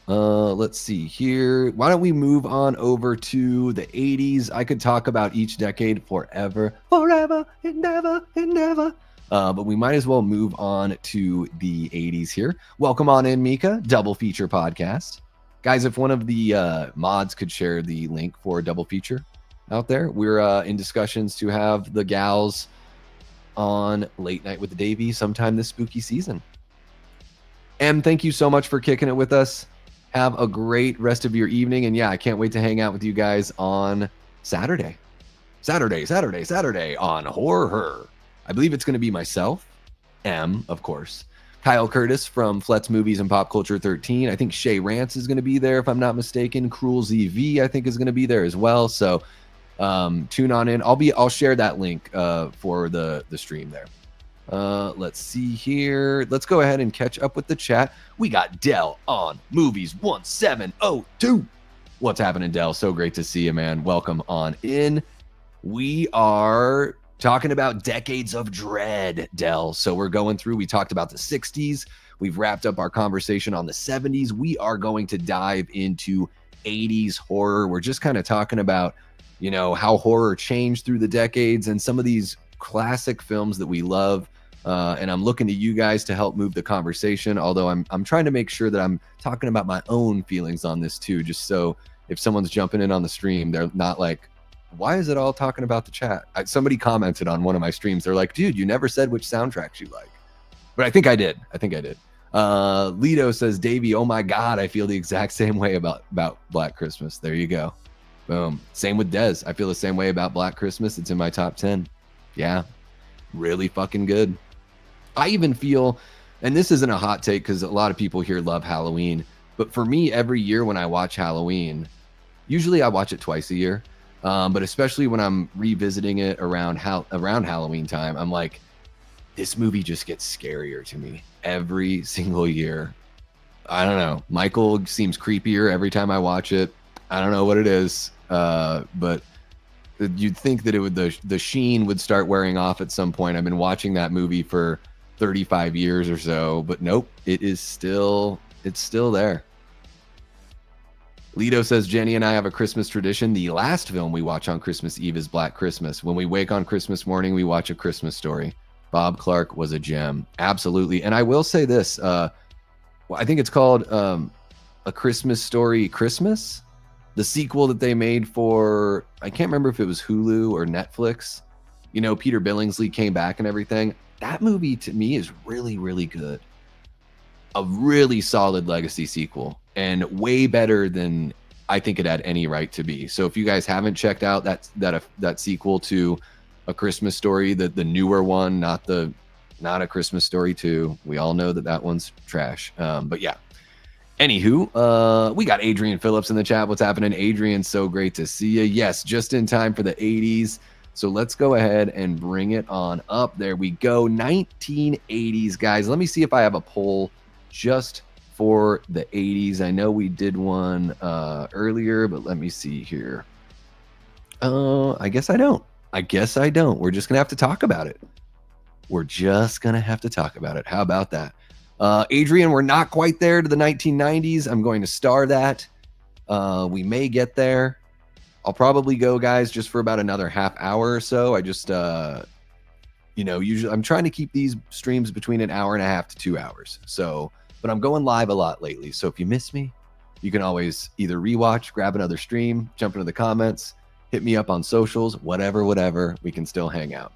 Let's see here. Why don't we move on over to the 80s? I could talk about each decade forever and never. But we might as well move on to the 80s here. Welcome on in, Mika. Double Feature Podcast. Guys, if one of the mods could share the link for Double Feature out there. We're in discussions to have the gals on Late Night with Davey sometime this spooky season. Em, thank you so much for kicking it with us. Have a great rest of your evening. And yeah, I can't wait to hang out with you guys on Saturday on Horror. I believe it's going to be myself, Em, of course, Kyle Curtis from Flet's Movies and Pop Culture 13. I think Shay Rance is going to be there, if I'm not mistaken. Cruel ZV, I think, is going to be there as well. So tune on in. I'll share that link for the stream there. Let's see here. Let's go ahead and catch up with the chat. We got Dell on Movies 1702. What's happening, Dell? So great to see you, man. Welcome on in. We are talking about decades of dread, Dell. So we're going through, we talked about the 60s. We've wrapped up our conversation on the 70s. We are going to dive into 80s horror. We're just kind of talking about, you know, how horror changed through the decades and some of these classic films that we love. And I'm looking to you guys to help move the conversation, although I'm trying to make sure that I'm talking about my own feelings on this too, just so if someone's jumping in on the stream, they're not like, why is it all talking about the chat? Somebody commented on one of my streams. They're like, dude, you never said which soundtracks you like. But I think I did. Lido says, Davey, oh my God, I feel the exact same way about Black Christmas. There you go. Boom. Same with Dez. I feel the same way about Black Christmas. It's in my top 10. Yeah. Really fucking good. I even feel, and this isn't a hot take because a lot of people here love Halloween, but for me, every year when I watch Halloween, usually I watch it twice a year, but especially when I'm revisiting it around Halloween time, I'm like, this movie just gets scarier to me every single year. I don't know. Michael seems creepier every time I watch it. I don't know what it is, but you'd think that the sheen would start wearing off at some point. I've been watching that movie for 35 years or so, but nope, it's still there. Lido says, Jenny and I have a Christmas tradition. The last film we watch on Christmas Eve is Black Christmas. When we wake on Christmas morning, we watch A Christmas Story. Bob Clark was a gem. Absolutely. And I will say this. I think it's called A Christmas Story Christmas. The sequel that they made for, I can't remember if it was Hulu or Netflix. You know, Peter Billingsley came back and everything. That movie to me is really, really good. A really solid legacy sequel. And way better than I think it had any right to be. So if you guys haven't checked out that sequel to A Christmas Story, the newer one, not A Christmas Story 2, we all know that one's trash. But yeah. Anywho, we got Adrian Phillips in the chat. What's happening, Adrian? So great to see you. Yes, just in time for the 80s. So let's go ahead and bring it on up. There we go. 1980s, guys. Let me see if I have a poll just for the 80s. I know we did one earlier, but let me see here. I guess I don't. We're just gonna have to talk about it. How about that? Adrian, we're not quite there to the 1990s. I'm going to star that. We may get there. I'll probably go, guys, just for about another half hour or so. I just usually I'm trying to keep these streams between an hour and a half to 2 hours. So, but I'm going live a lot lately. So if you miss me, you can always either rewatch, grab another stream, jump into the comments, hit me up on socials, whatever, we can still hang out.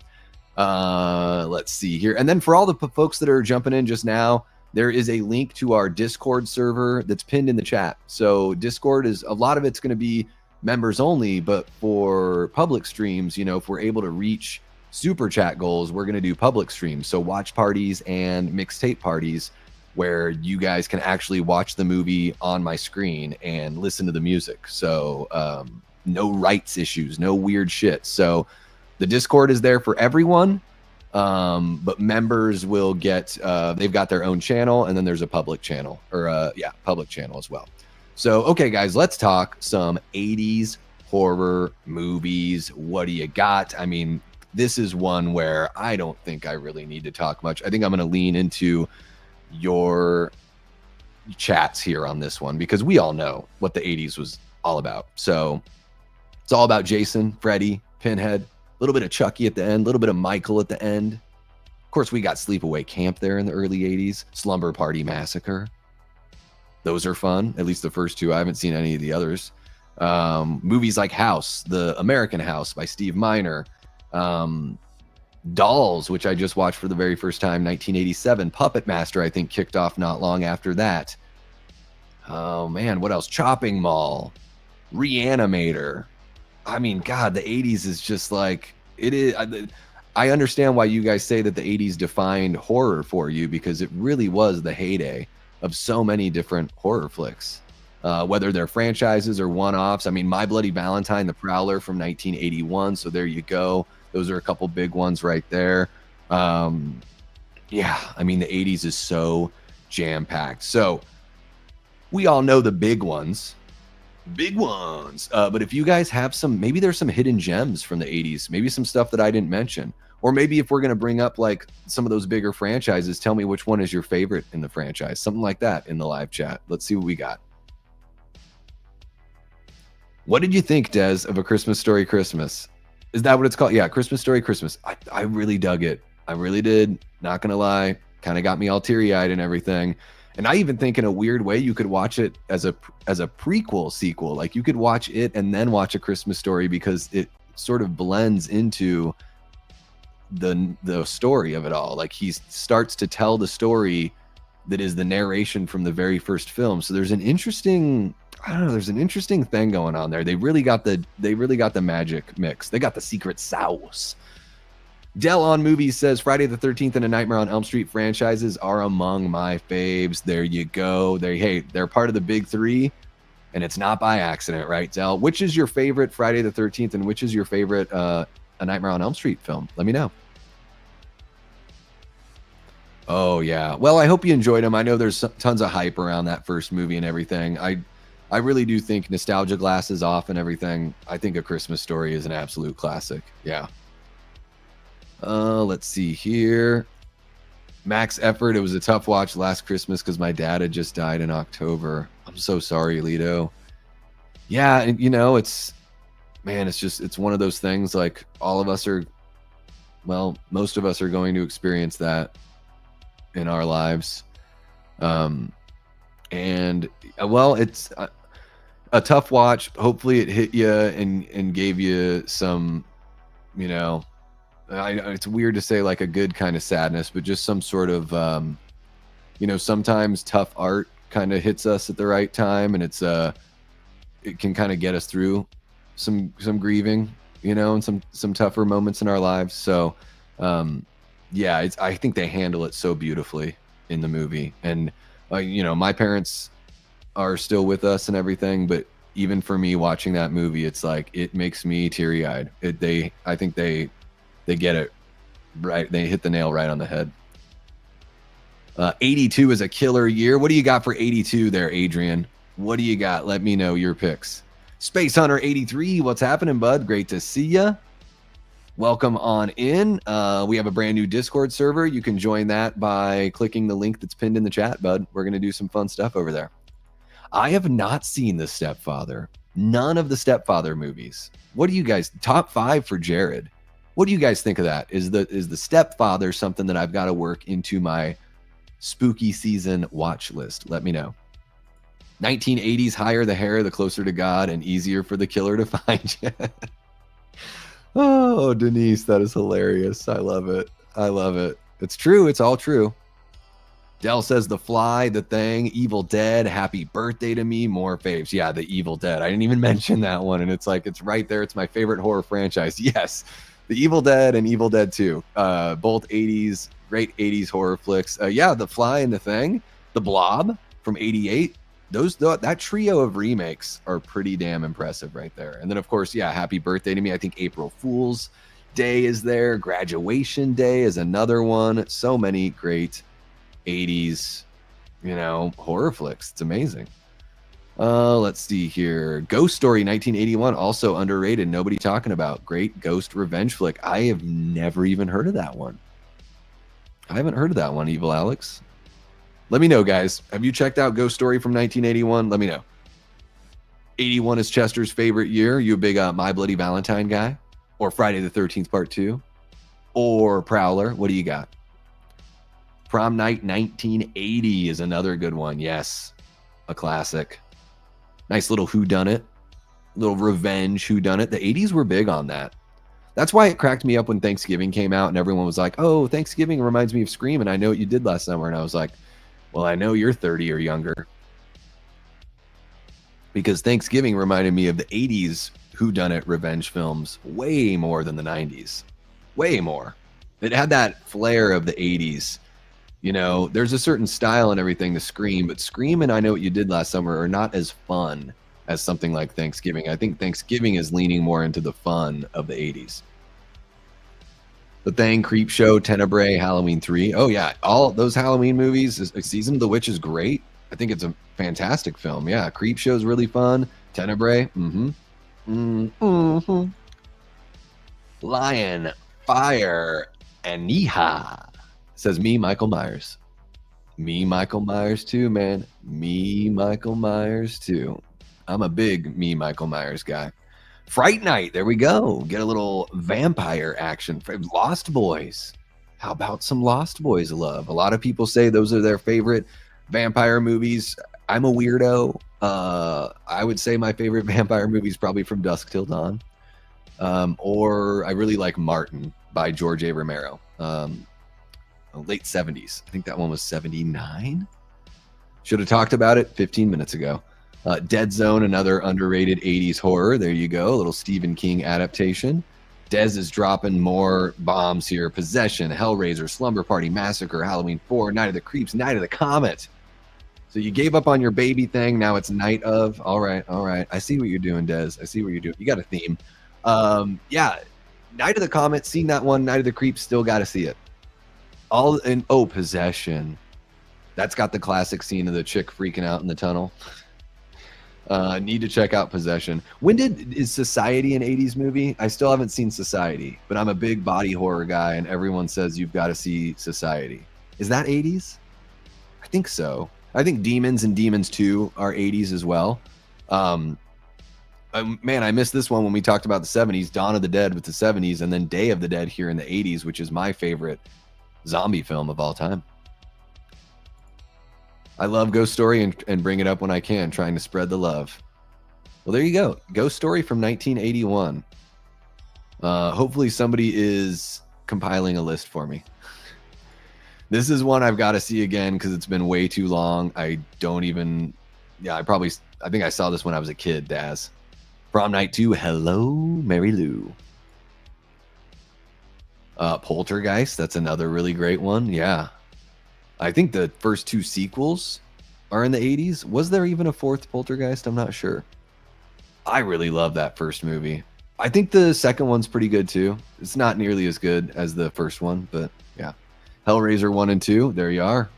Let's see here. And then for all the folks that are jumping in just now, there is a link to our Discord server that's pinned in the chat. So Discord is, a lot of it's going to be members only, but for public streams, if we're able to reach super chat goals, we're going to do public streams. So watch parties and mixtape parties where you guys can actually watch the movie on my screen and listen to the music. So no rights issues, no weird shit. So the Discord is there for everyone, but members will get, they've got their own channel, and then there's a public channel, public channel as well. So, okay, guys, let's talk some 80s horror movies. What do you got? I mean, this is one where I don't think I really need to talk much. I think I'm going to lean into your chats here on this one, because we all know what the 80s was all about. So it's all about Jason, Freddy, Pinhead, a little bit of Chucky at the end, a little bit of Michael at the end. Of course, we got Sleepaway Camp there in the early 80s, Slumber Party Massacre. Those are fun, at least the first two. I haven't seen any of the others. Movies like House, the American House by Steve Miner. Dolls, which I just watched for the very first time, 1987. Puppet Master, I think, kicked off not long after that. Oh, man, what else? Chopping Mall, Reanimator. I mean, God, the 80s is just like, it is. I understand why you guys say that the 80s defined horror for you, because it really was the heyday of so many different horror flicks, whether they're franchises or one-offs. I mean, My Bloody Valentine, The Prowler from 1981. So there you go. Those are a couple big ones right there. Yeah, I mean, the 80s is so jam-packed. So we all know the big ones. But if you guys have some, maybe there's some hidden gems from the 80s, maybe some stuff that I didn't mention. Or maybe if we're going to bring up like some of those bigger franchises, tell me which one is your favorite in the franchise. Something like that in the live chat. Let's see what we got. What did you think, Des, of A Christmas Story Christmas? Is that what it's called? Yeah, Christmas Story Christmas. I really dug it. I really did. Not going to lie. Kind of got me all teary-eyed and everything. And I even think in a weird way, you could watch it as a prequel sequel. Like you could watch it and then watch A Christmas Story, because it sort of blends into the story of it all. Like he starts to tell the story that is the narration from the very first film. So there's an interesting, there's an interesting thing going on there. They really got the magic mix. They got the secret sauce. Dell on Movies says Friday the 13th and A Nightmare on Elm Street franchises are among my faves. There you go. They're part of the big three, and it's not by accident, right, Dell? Which is your favorite Friday the 13th, and which is your favorite A Nightmare on Elm Street film? Let me know. Oh, yeah. Well, I hope you enjoyed them. I know there's tons of hype around that first movie and everything. I really do think nostalgia glasses off and everything. I think A Christmas Story is an absolute classic. Yeah. Let's see here. Max Effort. It was a tough watch last Christmas because my dad had just died in October. I'm so sorry, Lido. Yeah, and you know, it's it's one of those things. Like all of us are, well, most of us are going to experience that in our lives. And well, it's a tough watch. Hopefully it hit you and gave you some, you know, it's weird to say like a good kind of sadness, but just some sort of, you know, sometimes tough art kind of hits us at the right time, and it can kind of get us through some grieving, you know, and some tougher moments in our lives. So, yeah, I think they handle it so beautifully in the movie. And you know, my parents are still with us and everything, but even for me watching that movie, it's like it makes me teary-eyed. I think they get it right. They hit the nail right on the head. 82 is a killer year. What do you got for 82 there, Adrian? What do you got? Let me know your picks. Space Hunter 83, what's happening, bud? Great to see ya. Welcome on in. We have a brand new Discord server. You can join that by clicking the link that's pinned in the chat, bud. We're going to do some fun stuff over there. I have not seen The Stepfather. None of the Stepfather movies. What do you guys, top 5 for Jared? What do you guys think of that? Is the Stepfather something that I've got to work into my spooky season watch list? Let me know. 1980s, higher the hair, the closer to God, and easier for the killer to find you. Oh, Denise, that is hilarious. I love it. I love it. It's true. It's all true. Dell says The Fly, The Thing, Evil Dead, Happy Birthday to Me, more faves. Yeah, The Evil Dead. I didn't even mention that one, and it's like, it's right there. It's my favorite horror franchise. Yes, The Evil Dead and Evil Dead 2. Both 80s, great 80s horror flicks. Yeah, The Fly and The Thing, The Blob from 88. That trio of remakes are pretty damn impressive right there. And then, of course, yeah, Happy Birthday to Me. I think April Fool's Day is there. Graduation Day is another one. So many great 80s, you know, horror flicks. It's amazing. Let's see here. Ghost Story 1981, also underrated. Nobody talking about. Great ghost revenge flick. I have never even heard of that one. I haven't heard of that one, Evil Alex. Let me know, guys. Have you checked out Ghost Story from 1981? Let me know. 81 is Chester's favorite year. You a big My Bloody Valentine guy? Or Friday the 13th Part 2? Or Prowler? What do you got? Prom Night 1980 is another good one. Yes, a classic. Nice little whodunit. Little revenge whodunit. The 80s were big on that. That's why it cracked me up when Thanksgiving came out and everyone was like, oh, Thanksgiving reminds me of Scream, and I know what you did last summer. And I was like, well, I know you're 30 or younger. Because Thanksgiving reminded me of the 80s whodunit revenge films way more than the 90s. Way more. It had that flair of the 80s. You know, there's a certain style and everything to Scream, but Scream and I Know What You Did Last Summer are not as fun as something like Thanksgiving. I think Thanksgiving is leaning more into the fun of the 80s. The Thing, Creepshow, Tenebrae, Halloween 3. Oh, yeah. All those Halloween movies. Season of the Witch is great. I think it's a fantastic film. Yeah. Creepshow is really fun. Tenebrae. Lion, Fire, and Yeehaw. Says me, Michael Myers. Me, Michael Myers, too, man. Me, Michael Myers, too. I'm a big me, Michael Myers guy. Fright Night. There we go. Get a little vampire action. Lost Boys. How about some Lost Boys love? A lot of people say those are their favorite vampire movies. I'm a weirdo. I would say my favorite vampire movie is probably From Dusk Till Dawn. Or I really like Martin by George A. Romero. Late 70s. I think that one was 79. Should have talked about it 15 minutes ago. Dead Zone, another underrated 80s horror. There you go. A little Stephen King adaptation. Dez is dropping more bombs here. Possession, Hellraiser, Slumber Party, Massacre, Halloween 4, Night of the Creeps, Night of the Comet. So you gave up on your baby thing. Now it's Night of. All right. All right. I see what you're doing, Dez. I see what you're doing. You got a theme. Yeah. Night of the Comet, seen that one. Night of the Creeps, still got to see it. Possession. That's got the classic scene of the chick freaking out in the tunnel. Need to check out Possession. Is Society an 80s movie? I still haven't seen Society, but I'm a big body horror guy, and everyone says you've got to see Society. Is that 80s? I think so. I think Demons and Demons 2 are 80s as well. Man, I missed this one when we talked about the 70s, Dawn of the Dead with the 70s, and then Day of the Dead here in the 80s, which is my favorite zombie film of all time. I love Ghost Story and bring it up when I can, trying to spread the love. Well, there you go. Ghost Story from 1981. Hopefully somebody is compiling a list for me. This is one I've got to see again because it's been way too long. I don't even... Yeah, I think I saw this when I was a kid, Daz. Prom Night 2, Hello, Mary Lou. Poltergeist, that's another really great one. Yeah. I think the first two sequels are in the 80s. Was there even a fourth Poltergeist? I'm not sure. I really love that first movie. I think the second one's pretty good too. It's not nearly as good as the first one, but yeah. Hellraiser 1 and 2, there you are.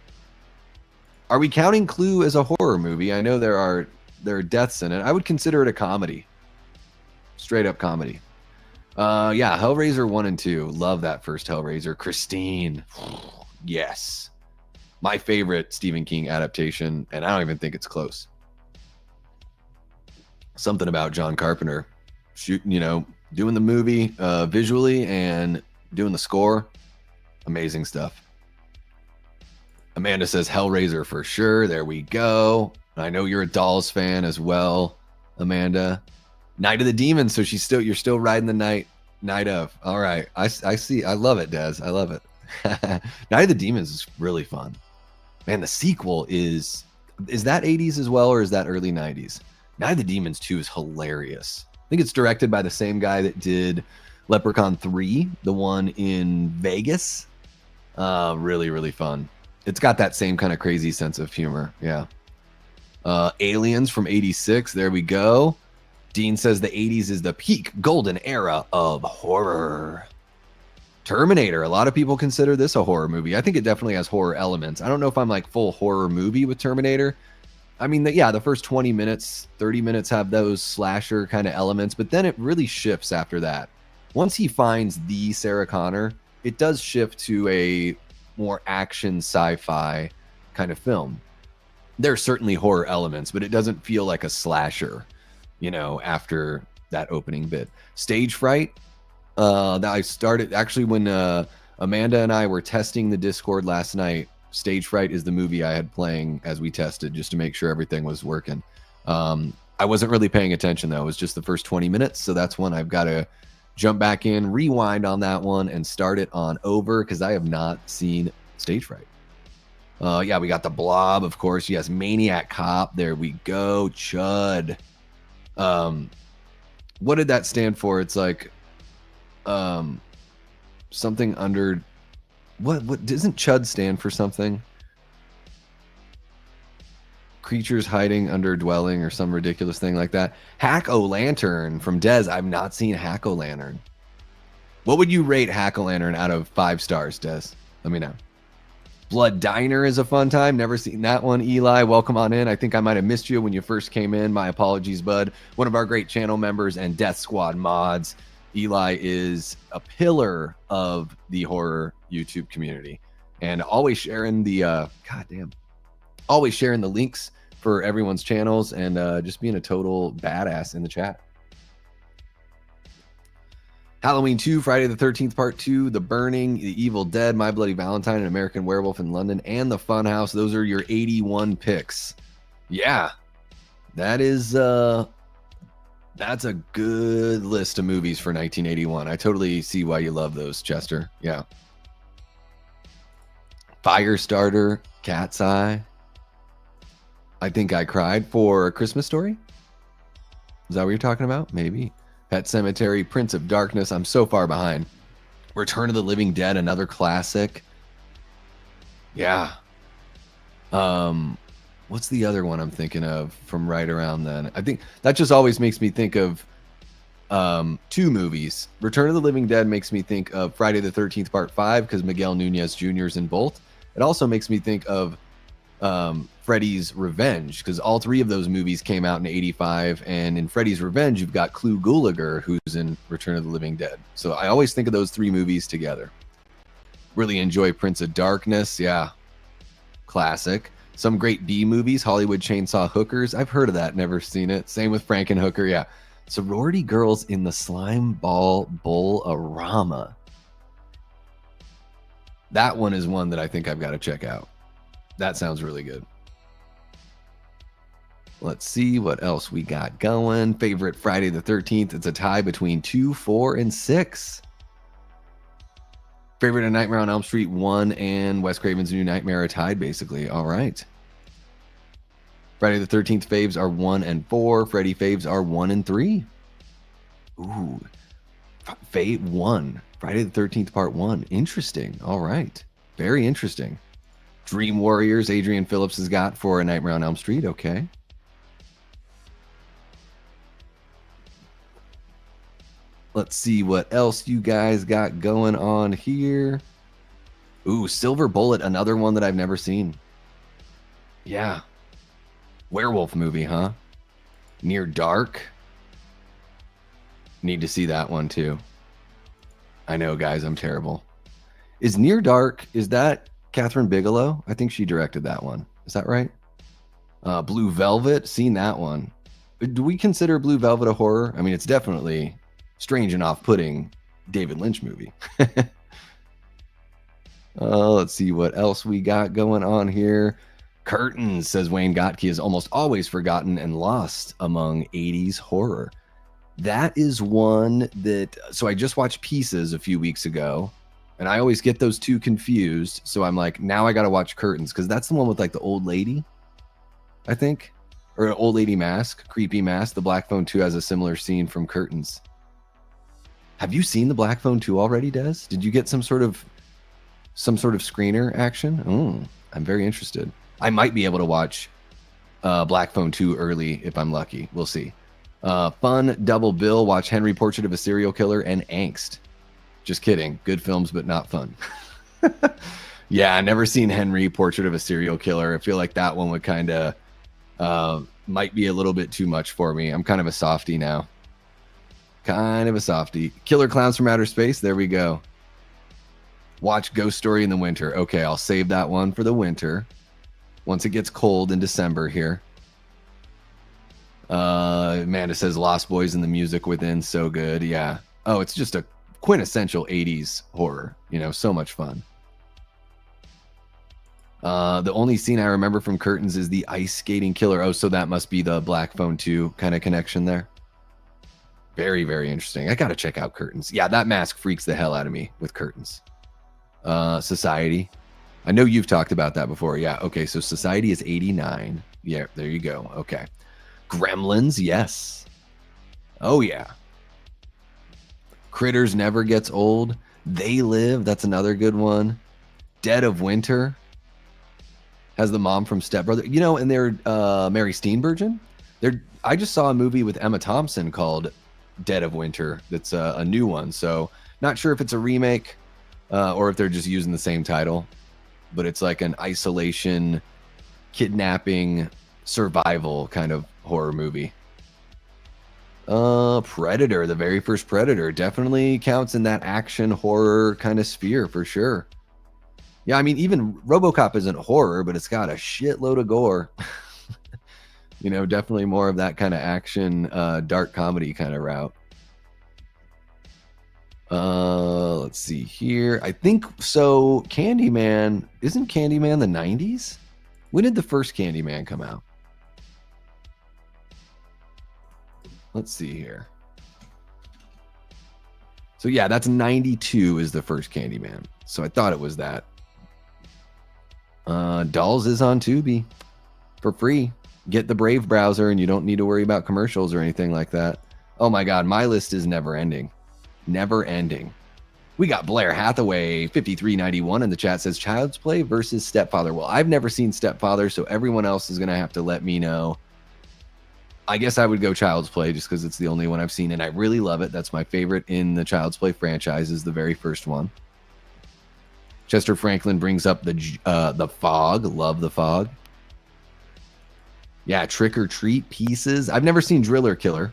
Are we counting Clue as a horror movie? I know there are deaths in it. I would consider it a comedy. Straight up comedy. Yeah, Hellraiser 1 and 2. Love that first Hellraiser. Christine. Yes. My favorite Stephen King adaptation, and I don't even think it's close. Something about John Carpenter shooting, doing the movie visually and doing the score. Amazing stuff. Amanda says Hellraiser for sure. There we go. I know you're a Dolls fan as well, Amanda. Night of the Demons. So you're still riding the night of. All right. I see. I love it, Des. I love it. Night of the Demons is really fun. Man, the sequel is that 80s as well, or is that early 90s? Night of the Demons 2 is hilarious. I think it's directed by the same guy that did Leprechaun 3, the one in Vegas. Really, really fun. It's got that same kind of crazy sense of humor. Yeah. Aliens from 86. There we go. Dean says the 80s is the peak golden era of horror. Terminator. A lot of people consider this a horror movie. I think it definitely has horror elements. I don't know if I'm like full horror movie with Terminator. I mean, the first 20 minutes, 30 minutes have those slasher kind of elements, but then it really shifts after that. Once he finds the Sarah Connor, it does shift to a more action sci-fi kind of film. There's certainly horror elements, but it doesn't feel like a slasher, after that opening bit. Stage Fright. That I started actually when Amanda and I were testing the Discord last night. Stage Fright is the movie I had playing as we tested, just to make sure everything was working. I wasn't really paying attention though. It was just the first 20 minutes. So that's when I've got to jump back in, rewind on that one, and start it on over because I have not seen Stage Fright. Yeah, we got The Blob, of course. Yes, Maniac Cop. There we go. Chud. What did that stand for? It's like something under what doesn't Chud stand for something? Creatures hiding under dwelling or some ridiculous thing like that. Hack-O-Lantern from Dez. I've not seen Hack-O-Lantern. What would you rate Hack-O-Lantern out of 5 stars, Dez? Let me know. Blood Diner is a fun time. Never seen that one. Eli, welcome on in. I think I might have missed you when you first came in. My apologies, bud. One of our great channel members and Death Squad mods. Eli is a pillar of the horror YouTube community and always sharing the always sharing the links for everyone's channels and just being a total badass in the chat. Halloween 2, Friday the 13th Part 2, The Burning, The Evil Dead, My Bloody Valentine, An American Werewolf in London, and The Funhouse. Those are your 81 picks. Yeah, that is that's a good list of movies for 1981. I totally see why you love those, Chester. Yeah. Firestarter, Cat's Eye. I Think I Cried for A Christmas Story. Is that what you're talking about? Maybe. Pet Sematary, Prince of Darkness. I'm so far behind. Return of the Living Dead, another classic. Yeah. What's the other one I'm thinking of from right around then? I think that just always makes me think of 2 movies. Return of the Living Dead makes me think of Friday the 13th Part 5 because Miguel Nunez Jr. is in both. It also makes me think of Freddy's Revenge because all 3 of those movies came out in 85, and in Freddy's Revenge you've got Clu Gulager who's in Return of the Living Dead. So I always think of those 3 movies together. Really enjoy Prince of Darkness. Yeah, classic. Some great B movies, Hollywood Chainsaw Hookers. I've heard of that, never seen it. Same with Frankenhooker. Yeah, Sorority Girls in the Slime Ball Bowl-orama. That one is one that I think I've got to check out. That sounds really good. Let's see what else we got going. Favorite Friday the 13th. It's a tie between 2, 4, and 6. Favorite A Nightmare on Elm Street 1 and Wes Craven's New Nightmare are tied, basically. All right. Friday the 13th faves are 1 and 4. Freddy faves are 1 and 3. Ooh. Fave 1. Friday the 13th part 1. Interesting. All right. Very interesting. Dream Warriors, Adrian Phillips has got for A Nightmare on Elm Street. Okay. Let's see what else you guys got going on here. Ooh, Silver Bullet, another one that I've never seen. Yeah. Werewolf movie, huh? Near Dark. Need to see that one too. I know, guys, I'm terrible. Is Near Dark, is that Catherine Bigelow? I think she directed that one. Is that right? Blue Velvet, seen that one. Do we consider Blue Velvet a horror? I mean, it's definitely strange and off-putting David Lynch movie. Let's see what else we got going on here. Curtains, says Wayne Gotke, is almost always forgotten and lost among 80s horror. That is one that, so I just watched Pieces a few weeks ago, and I always get those two confused. So I'm like, now I got to watch Curtains, because that's the one with like the old lady, I think, or an old lady mask, creepy mask. The Black Phone 2 has a similar scene from Curtains. Have you seen the Black Phone 2 already, Des? Did you get some sort of screener action? I'm very interested. I might be able to watch Black Phone 2 early if I'm lucky. We'll see. Fun double bill. Watch Henry, Portrait of a Serial Killer, and Angst. Just kidding. Good films, but not fun. Yeah, I never seen Henry, Portrait of a Serial Killer. I feel like that one would kind of might be a little bit too much for me. I'm kind of a softie now. Kind of a softie. Killer Clowns from Outer Space. There we go. Watch Ghost Story in the winter. Okay, I'll save that one for the winter. Once it gets cold in December here. Amanda says Lost Boys and the music within, so good. Yeah. Oh, it's just a quintessential 80s horror. You know, so much fun. The only scene I remember from Curtains is the ice skating killer. Oh, so that must be the Black Phone 2 kind of connection there. Very, very interesting. I gotta check out Curtains. Yeah, that mask freaks the hell out of me with Curtains. Society. I know you've talked about that before. Yeah, okay, so Society is 89. Yeah, there you go. Okay. Gremlins, yes. Oh, yeah. Critters Never Gets Old. They Live, that's another good one. Dead of Winter. Has the mom from Step Brother. You know, and they're Mary Steenburgen. I just saw a movie with Emma Thompson called Dead of Winter. That's a new one. So not sure if it's a remake or if they're just using the same title. But it's like an isolation, kidnapping, survival kind of horror movie. Predator, the very first Predator, definitely counts in that action horror kind of sphere for sure. Yeah, I mean, even RoboCop isn't horror, but it's got a shitload of gore. You know, definitely more of that kind of action, dark comedy kind of route. Let's see here. I think so. Candyman, isn't Candyman the 90s? When did the first Candyman come out? Let's see here. So yeah, that's 92 is the first Candyman. So I thought it was that. Dolls is on Tubi for free. Get the Brave browser and you don't need to worry about commercials or anything like that. Oh my God, my list is never ending. Never ending. We got Blair Hathaway 5391 in the chat, says Child's Play versus Stepfather. Well, I've never seen Stepfather, so everyone else is going to have to let me know. I guess I would go Child's Play just because it's the only one I've seen and I really love it. That's my favorite in the Child's Play franchise, is the very first one. Chester Franklin brings up the Fog. Love the Fog. Yeah, Trick or Treat, Pieces. I've never seen Driller Killer,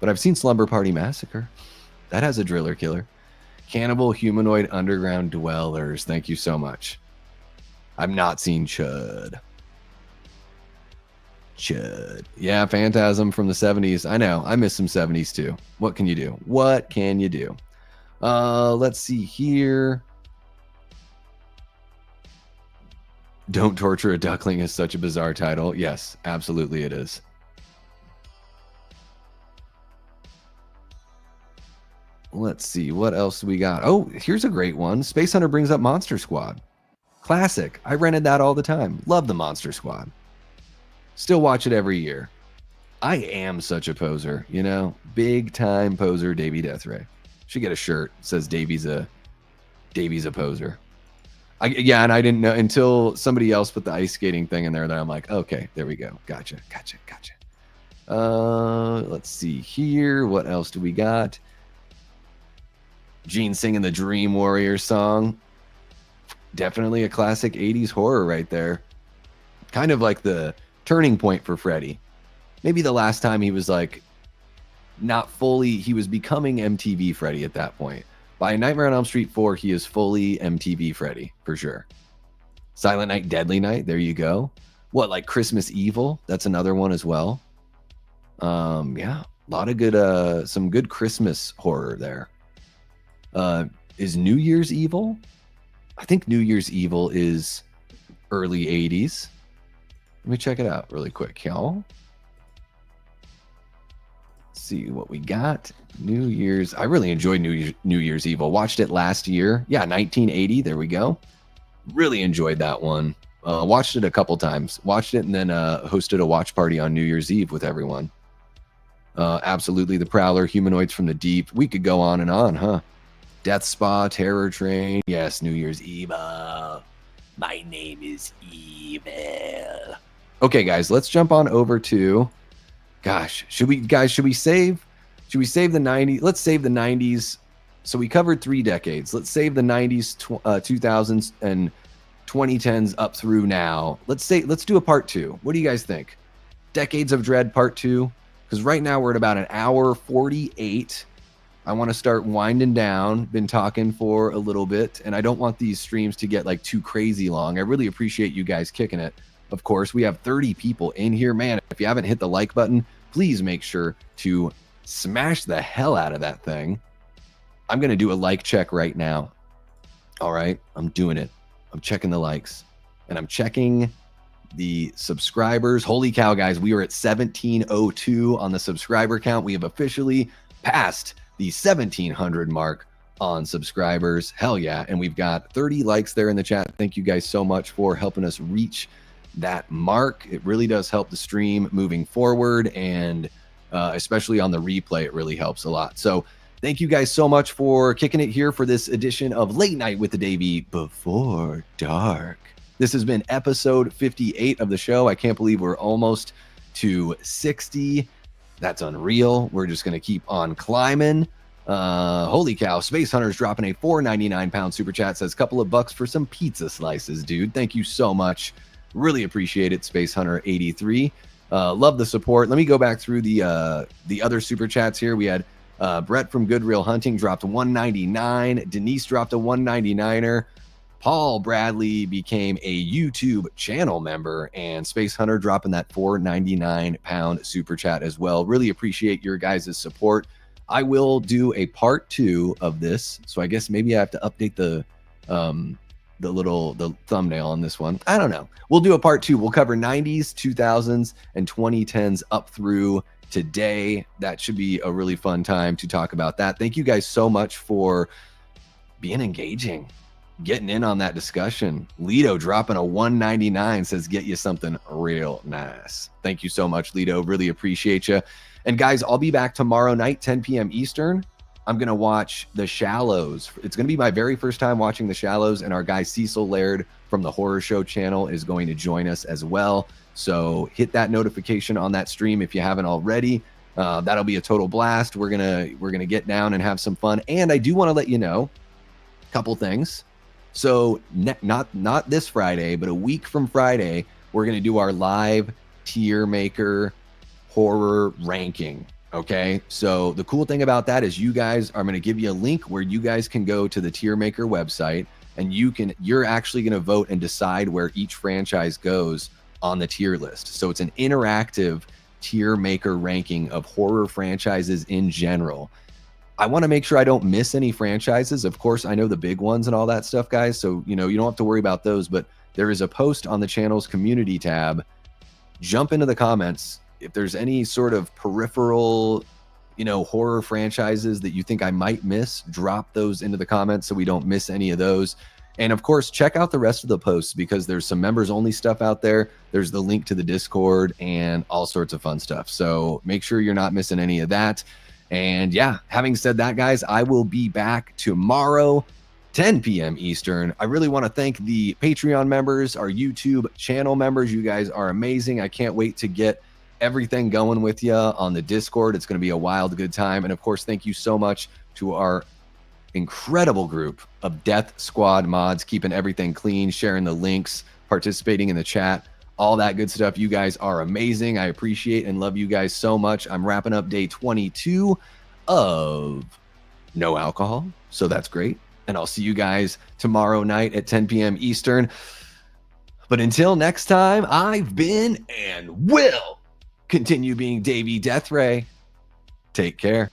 but I've seen Slumber Party Massacre. That has a Driller Killer. Cannibal Humanoid Underground Dwellers. Thank you so much. I've not seen Chud. Chud. Yeah, Phantasm from the 70s. I know. I miss some 70s too. What can you do? What can you do? Let's see here. Don't Torture a Duckling is such a bizarre title. Yes, absolutely it is. Let's see. What else we got? Oh, here's a great one. Space Hunter brings up Monster Squad. Classic. I rented that all the time. Love the Monster Squad. Still watch it every year. I am such a poser, you know? Big time poser, Davey Deathray. Should get a shirt. It says Davey's a poser. Yeah, and I didn't know until somebody else put the ice skating thing in there that I'm like, okay, there we go. Gotcha. Let's see here. What else do we got? Gene singing the Dream Warrior song. Definitely a classic 80s horror right there. Kind of like the turning point for Freddy. Maybe the last time he was like not fully, he was becoming MTV Freddy at that point. By Nightmare on Elm Street 4, he is fully MTV Freddy for sure. Silent Night, Deadly Night, there you go. What, like Christmas Evil? That's another one as well. Yeah, a lot of good, some good Christmas horror there. Is New Year's Evil? I think New Year's Evil is early 80s. Let me check it out really quick, y'all. See what we got. New Year's. I really enjoyed New Year's Evil. Watched it last year. Yeah, 1980. There we go. Really enjoyed that one. Watched it a couple times. Watched it and then hosted a watch party on New Year's Eve with everyone. Absolutely. The Prowler, Humanoids from the Deep. We could go on and on, huh? Death Spa, Terror Train. Yes, New Year's Evil. My name is Evil. Okay, guys, let's jump on over to... Gosh, should we save the 90s? Let's save the 90s. So we covered 3 decades. Let's save the 90s, 2000s, and 2010s up through now. Let's do a part 2. What do you guys think? Decades of Dread part 2? Because right now we're at about an hour 48. I want to start winding down. Been talking for a little bit, and I don't want these streams to get like too crazy long. I really appreciate you guys kicking it. Of course, we have 30 people in here. Man, if you haven't hit the like button, please make sure to smash the hell out of that thing. I'm going to do a like check right now. All right, I'm doing it. I'm checking the likes, and I'm checking the subscribers. Holy cow, guys, we are at 1702 on the subscriber count. We have officially passed the 1700 mark on subscribers. Hell yeah. And we've got 30 likes there in the chat. Thank you guys so much for helping us reach that mark. It really does help the stream moving forward, and especially on the replay, it really helps a lot. So thank you guys so much for kicking it here for this edition of Late Night with the Davey Before Dark. This has been episode 58 of the show. I can't believe we're almost to 60. That's unreal. We're just going to keep on climbing. Holy cow. Space Hunter's dropping a $4.99 super chat. Says, couple of bucks for some pizza slices, dude. Thank you so much. Really appreciate it, Space Hunter 83. Love the support. Let me go back through the other super chats here. We had Brett from Good Real Hunting dropped $1.99. Denise dropped a $1.99er. Paul Bradley became a YouTube channel member, and Space Hunter dropping that £4.99 super chat as well. Really appreciate your guys' support. I will do a part 2 of this, so I guess maybe I have to update the thumbnail on this one. I don't know. We'll do a part 2. We'll cover 90s, 2000s, and 2010s up through today. That should be a really fun time to talk about that. Thank you guys so much for being engaging, getting in on that discussion. Lido dropping a $1.99 says, get you something real nice. Thank you so much, Lido. Really appreciate you. And guys, I'll be back tomorrow night, 10 p.m. Eastern. I'm going to watch The Shallows. It's going to be my very first time watching The Shallows, and our guy Cecil Laird from the Horror Show channel is going to join us as well. So hit that notification on that stream if you haven't already. That'll be a total blast. We're gonna get down and have some fun. And I do want to let you know a couple things. So not this Friday, but a week from Friday, we're going to do our live tier maker horror ranking. Okay, so the cool thing about that is you guys, I'm going to give you a link where you guys can go to the tier maker website, and you're actually going to vote and decide where each franchise goes on the tier list. So it's an interactive tier maker ranking of horror franchises in general. I want to make sure I don't miss any franchises. Of course, I know the big ones and all that stuff, guys. So, you don't have to worry about those, but there is a post on the channel's community tab. Jump into the comments. If there's any sort of peripheral, horror franchises that you think I might miss, drop those into the comments so we don't miss any of those. And of course, check out the rest of the posts because there's some members only stuff out there. There's the link to the Discord and all sorts of fun stuff. So make sure you're not missing any of that. And yeah, having said that, guys, I will be back tomorrow, 10 p.m. Eastern. I really want to thank the Patreon members, our YouTube channel members. You guys are amazing. I can't wait to get everything going with you on the Discord. It's going to be a wild good time. And of course, thank you so much to our incredible group of Death Squad mods, keeping everything clean, sharing the links, participating in the chat, all that good stuff. You guys are amazing. I appreciate and love you guys so much. I'm wrapping up day 22 of no alcohol, so that's great. And I'll see you guys tomorrow night at 10 p.m. Eastern. But until next time, I've been and will continue being Davey Deathray. Take care.